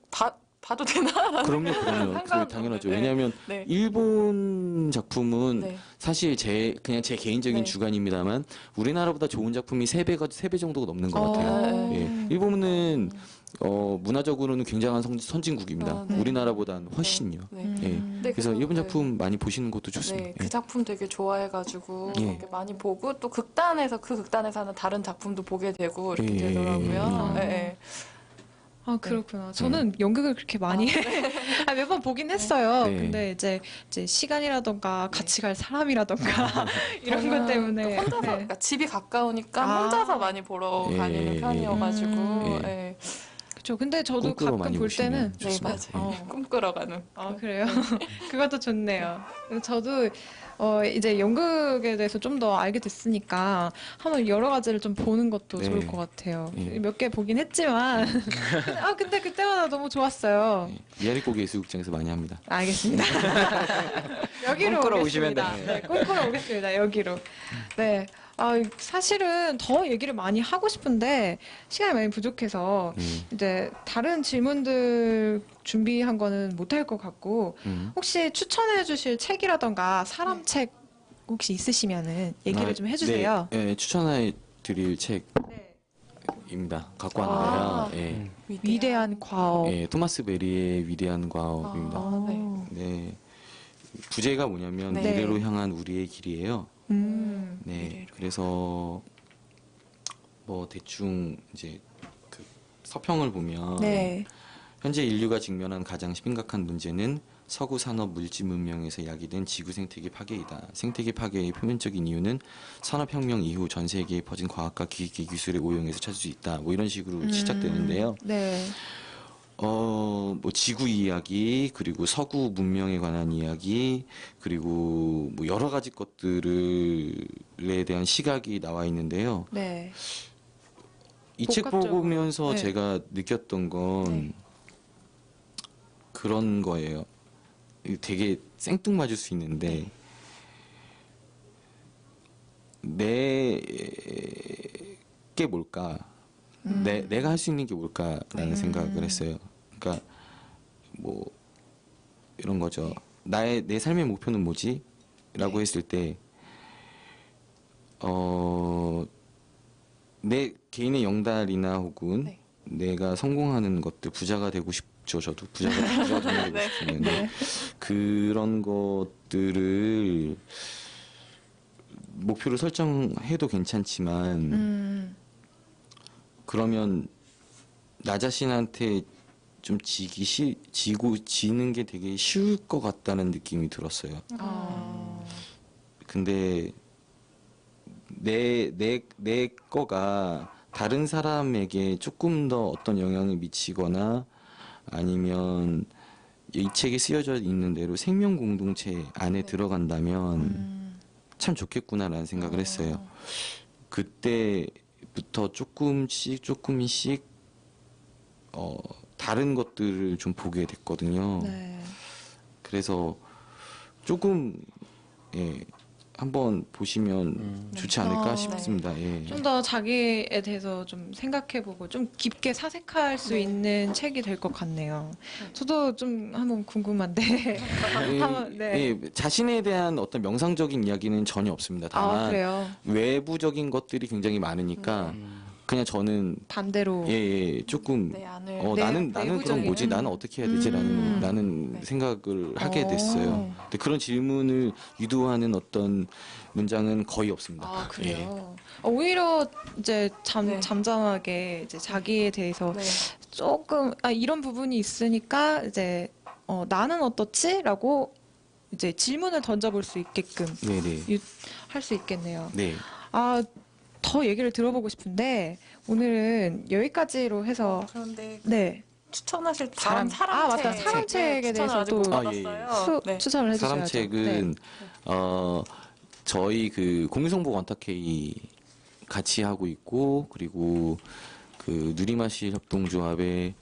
Speaker 4: 봐도 되나라는
Speaker 8: 그럼요.
Speaker 4: 상관없는
Speaker 8: 당연하죠.
Speaker 4: 네.
Speaker 8: 왜냐하면
Speaker 4: 네.
Speaker 8: 일본 작품은
Speaker 4: 네.
Speaker 8: 사실 그냥 제 개인적인
Speaker 4: 네.
Speaker 8: 주관입니다만 우리나라보다 좋은 작품이 3배 정도가 넘는 것 같아요.
Speaker 4: 네.
Speaker 8: 예. 일본은 문화적으로는 굉장한 선진국입니다.
Speaker 4: 아, 네.
Speaker 8: 우리나라보다는 훨씬요.
Speaker 4: 네.
Speaker 8: 예.
Speaker 4: 근데
Speaker 8: 그래서
Speaker 4: 그-
Speaker 8: 일본
Speaker 4: 네.
Speaker 8: 작품 많이 보시는 것도 좋습니다.
Speaker 4: 네, 그 작품 되게 좋아해가지고
Speaker 8: 예.
Speaker 4: 이렇게 많이 보고 또 극단에서 그 극단에서 하는 다른 작품도 보게 되고 이렇게
Speaker 8: 예.
Speaker 4: 되더라고요.
Speaker 1: 예.
Speaker 4: 네, 네.
Speaker 1: 아 그렇구나. 저는 연극을 그렇게 많이 몇 번 보긴 했어요.
Speaker 8: 네.
Speaker 1: 근데 이제 시간이라던가 같이 갈 사람이라던가 이런 것 때문에
Speaker 4: 혼자서
Speaker 1: 네.
Speaker 4: 그러니까 집이 가까우니까
Speaker 1: 아.
Speaker 4: 혼자서 많이 보러
Speaker 8: 예,
Speaker 4: 다니는
Speaker 8: 예,
Speaker 4: 편이어가지고
Speaker 8: 예.
Speaker 4: 네,
Speaker 1: 그렇죠. 근데 저도
Speaker 8: 꿈꾸러
Speaker 1: 가끔
Speaker 8: 많이
Speaker 1: 볼
Speaker 8: 보시면
Speaker 1: 때는
Speaker 4: 네
Speaker 8: 좋습니다.
Speaker 4: 맞아요. 꿈꾸러 가는.
Speaker 1: 아 그래요? 그것도 좋네요. 저도 이제 연극에 대해서 좀 더 알게 됐으니까 한번 여러 가지를 좀 보는 것도
Speaker 8: 네.
Speaker 1: 좋을 것 같아요.
Speaker 8: 네.
Speaker 1: 몇 개 보긴 했지만 근데 그때마다 너무 좋았어요.
Speaker 8: 미야리고개 예술극장에서 많이 합니다.
Speaker 1: 알겠습니다. 여기로
Speaker 9: 꿈꾸러
Speaker 1: 오겠습니다.
Speaker 9: 오시면
Speaker 1: 네, 꿈꾸러 오겠습니다. 여기로. 네. 사실은 더 얘기를 많이 하고 싶은데 시간이 많이 부족해서 이제 다른 질문들 준비한 거는 못할 것 같고 혹시 추천해 주실 책이라던가 사람 책 혹시 있으시면은 얘기를 좀 해주세요.
Speaker 8: 네, 추천해 드릴 책입니다. 갖고 왔는데요. 예.
Speaker 1: 위대한 과업.
Speaker 8: 예, 토마스 베리의 위대한 과업입니다.
Speaker 4: 아, 네.
Speaker 8: 네. 부제가 뭐냐면
Speaker 4: 네.
Speaker 8: 미래로 향한 우리의 길이에요. 네.
Speaker 4: 미래로.
Speaker 8: 그래서 뭐 대충 이제 그 서평을 보면
Speaker 1: 네.
Speaker 8: 현재 인류가 직면한 가장 심각한 문제는 서구 산업 물질 문명에서 야기된 지구 생태계 파괴이다. 생태계 파괴의 표면적인 이유는 산업혁명 이후 전 세계에 퍼진 과학과 기기 기술의 오용에서 찾을 수 있다. 뭐 이런 식으로 시작되는데요.
Speaker 1: 네.
Speaker 8: 뭐 지구 이야기, 그리고 서구 문명에 관한 이야기, 그리고 뭐 여러 가지 것들에 대한 시각이 나와 있는데요.
Speaker 1: 네.
Speaker 8: 이 책
Speaker 1: 복합적으로.
Speaker 8: 보면서
Speaker 1: 네.
Speaker 8: 제가 느꼈던 건 그런 거예요. 되게 생뚱맞을 수 있는데 내게 뭘까? 내가 할 수 있는 게 뭘까라는 생각을 했어요. 그러니까 뭐 이런 거죠. 내 삶의 목표는 뭐지? 라고 했을 때 내 개인의 영달이나 혹은
Speaker 4: 네.
Speaker 8: 내가 성공하는 것들, 부자가 되고 싶죠. 저도 부자가 좀 되고
Speaker 4: 네.
Speaker 8: 싶으면 그런 것들을 목표를 설정해도 괜찮지만 그러면 나 자신한테 좀 지는 게 되게 쉬울 것 같다는 느낌이 들었어요. 근데 내 거가 다른 사람에게 조금 더 어떤 영향을 미치거나 아니면 이 책에 쓰여져 있는 대로 생명 공동체 안에 들어간다면 참 좋겠구나라는 생각을 했어요. 그때부터 조금씩 다른 것들을 좀 보게 됐거든요.
Speaker 1: 네.
Speaker 8: 그래서 조금 한번 보시면 좋지 않을까
Speaker 1: 네.
Speaker 8: 싶습니다. 예.
Speaker 1: 좀 더 자기에 대해서 좀 생각해보고 좀 깊게 사색할 수
Speaker 4: 네.
Speaker 1: 있는 책이 될 것 같네요. 저도 좀 한번 궁금한데. 한번, 네.
Speaker 8: 예, 자신에 대한 어떤 명상적인 이야기는 전혀 없습니다.
Speaker 1: 아,
Speaker 8: 다만
Speaker 1: 그래요?
Speaker 8: 외부적인 것들이 굉장히 많으니까 그냥 저는
Speaker 1: 반대로.
Speaker 8: 조금
Speaker 4: 내 안을
Speaker 1: 네,
Speaker 8: 나는 그럼
Speaker 1: 내부적인.
Speaker 8: 뭐지? 나는 어떻게 해야 되지라는
Speaker 4: 네.
Speaker 8: 생각을 하게
Speaker 1: 어.
Speaker 8: 됐어요. 근데 그런 질문을 유도하는 어떤 문장은 거의 없습니다.
Speaker 1: 아,
Speaker 8: 예.
Speaker 1: 그래요? 오히려 이제
Speaker 4: 네.
Speaker 1: 잠잠하게 이제 자기에 대해서
Speaker 4: 네.
Speaker 1: 조금, 이런 부분이 있으니까 이제, 나는 어떻지? 라고 이제 질문을 던져볼 수 있게끔
Speaker 8: 네네.
Speaker 1: 할 수 있겠네요.
Speaker 8: 네.
Speaker 1: 더 얘기를 들어보고 싶은데, 오늘은 여기까지로 해서,
Speaker 4: 그런데
Speaker 1: 네.
Speaker 4: 추천하실 다음 사람책.
Speaker 1: 맞다. 사람책에 대해서
Speaker 4: 아직 못
Speaker 1: 또
Speaker 4: 받았어요. 네.
Speaker 1: 추천을 해주셔야죠.
Speaker 8: 사람책은 저희 그 공유성복 원탁회의 같이 하고 있고 그리고 그 누리마실 협동조합의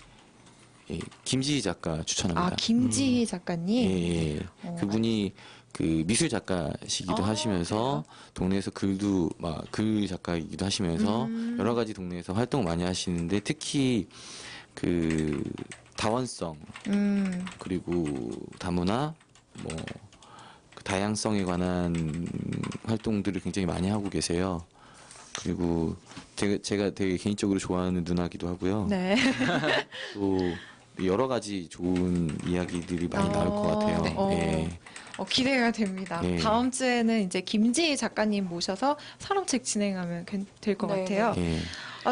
Speaker 8: 김지희 작가 추천합니다.
Speaker 1: 김지희 작가님.
Speaker 8: 예. 그분이 그 미술 작가시기도 하시면서 동네에서 글도 막 글 작가이기도 하시면서 여러 가지 동네에서 활동을 많이 하시는데 특히 그 다원성 그리고 다문화 뭐 그 다양성에 관한 활동들을 굉장히 많이 하고 계세요. 그리고 제가 되게 개인적으로 좋아하는 누나기도 하고요.
Speaker 1: 네.
Speaker 8: 또 여러 가지 좋은 이야기들이 많이 나올 것 같아요.
Speaker 1: 네.
Speaker 8: 예.
Speaker 1: 기대가 됩니다.
Speaker 8: 네.
Speaker 1: 다음 주에는 이제 김지희 작가님 모셔서 사람책 진행하면 될 것
Speaker 4: 네,
Speaker 1: 같아요.
Speaker 8: 예.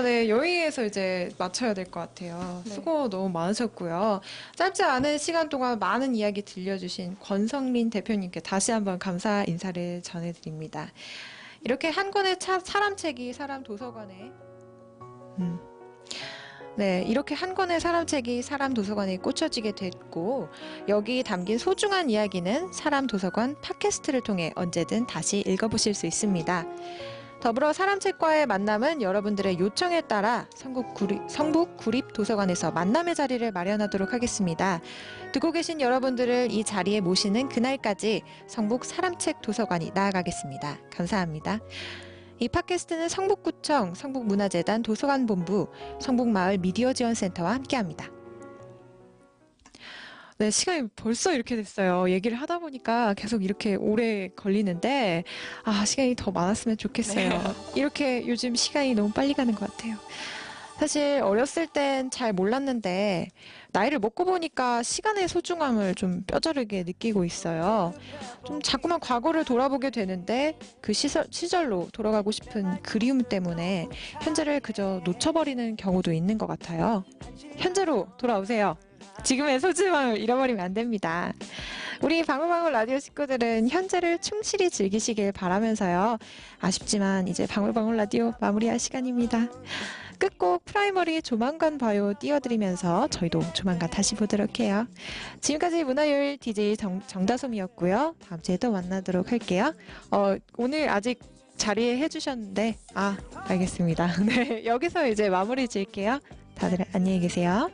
Speaker 1: 네, 여기에서 이제 마쳐야 될 것 같아요.
Speaker 4: 네.
Speaker 1: 수고 너무 많으셨고요. 짧지 않은 시간 동안 많은 이야기 들려주신 권성린 대표님께 다시 한번 감사 인사를 전해드립니다. 이렇게 한 권의 사람책이 사람 도서관에 네, 이렇게 한 권의 사람책이 사람 도서관에 꽂혀지게 됐고 여기 담긴 소중한 이야기는 사람 도서관 팟캐스트를 통해 언제든 다시 읽어보실 수 있습니다. 더불어 사람책과의 만남은 여러분들의 요청에 따라 성북 구립도서관에서 만남의 자리를 마련하도록 하겠습니다. 듣고 계신 여러분들을 이 자리에 모시는 그날까지 성북 사람책 도서관이 나아가겠습니다. 감사합니다. 이 팟캐스트는 성북구청, 성북문화재단 도서관본부, 성북마을 미디어지원센터와 함께합니다. 네, 시간이 벌써 이렇게 됐어요. 얘기를 하다 보니까 계속 이렇게 오래 걸리는데, 시간이 더 많았으면 좋겠어요.
Speaker 4: 네.
Speaker 1: 이렇게 요즘 시간이 너무 빨리 가는 것 같아요. 사실 어렸을 땐 잘 몰랐는데, 나이를 먹고 보니까 시간의 소중함을 좀 뼈저리게 느끼고 있어요. 좀 자꾸만 과거를 돌아보게 되는데, 그 시절로 돌아가고 싶은 그리움 때문에 현재를 그저 놓쳐버리는 경우도 있는 것 같아요. 현재로 돌아오세요. 지금의 소중함을 잃어버리면 안 됩니다. 우리 방울방울 라디오 식구들은 현재를 충실히 즐기시길 바라면서요. 아쉽지만 이제 방울방울 라디오 마무리할 시간입니다. 끝곡 프라이머리 조만간 봐요 띄워드리면서 저희도 조만간 다시 보도록 해요. 지금까지 문화요일 DJ 정다솜이었고요. 다음 주에 또 만나도록 할게요. 오늘 아직 자리에 해주셨는데 알겠습니다. 네, 여기서 이제 마무리 지을게요. 다들 안녕히 계세요.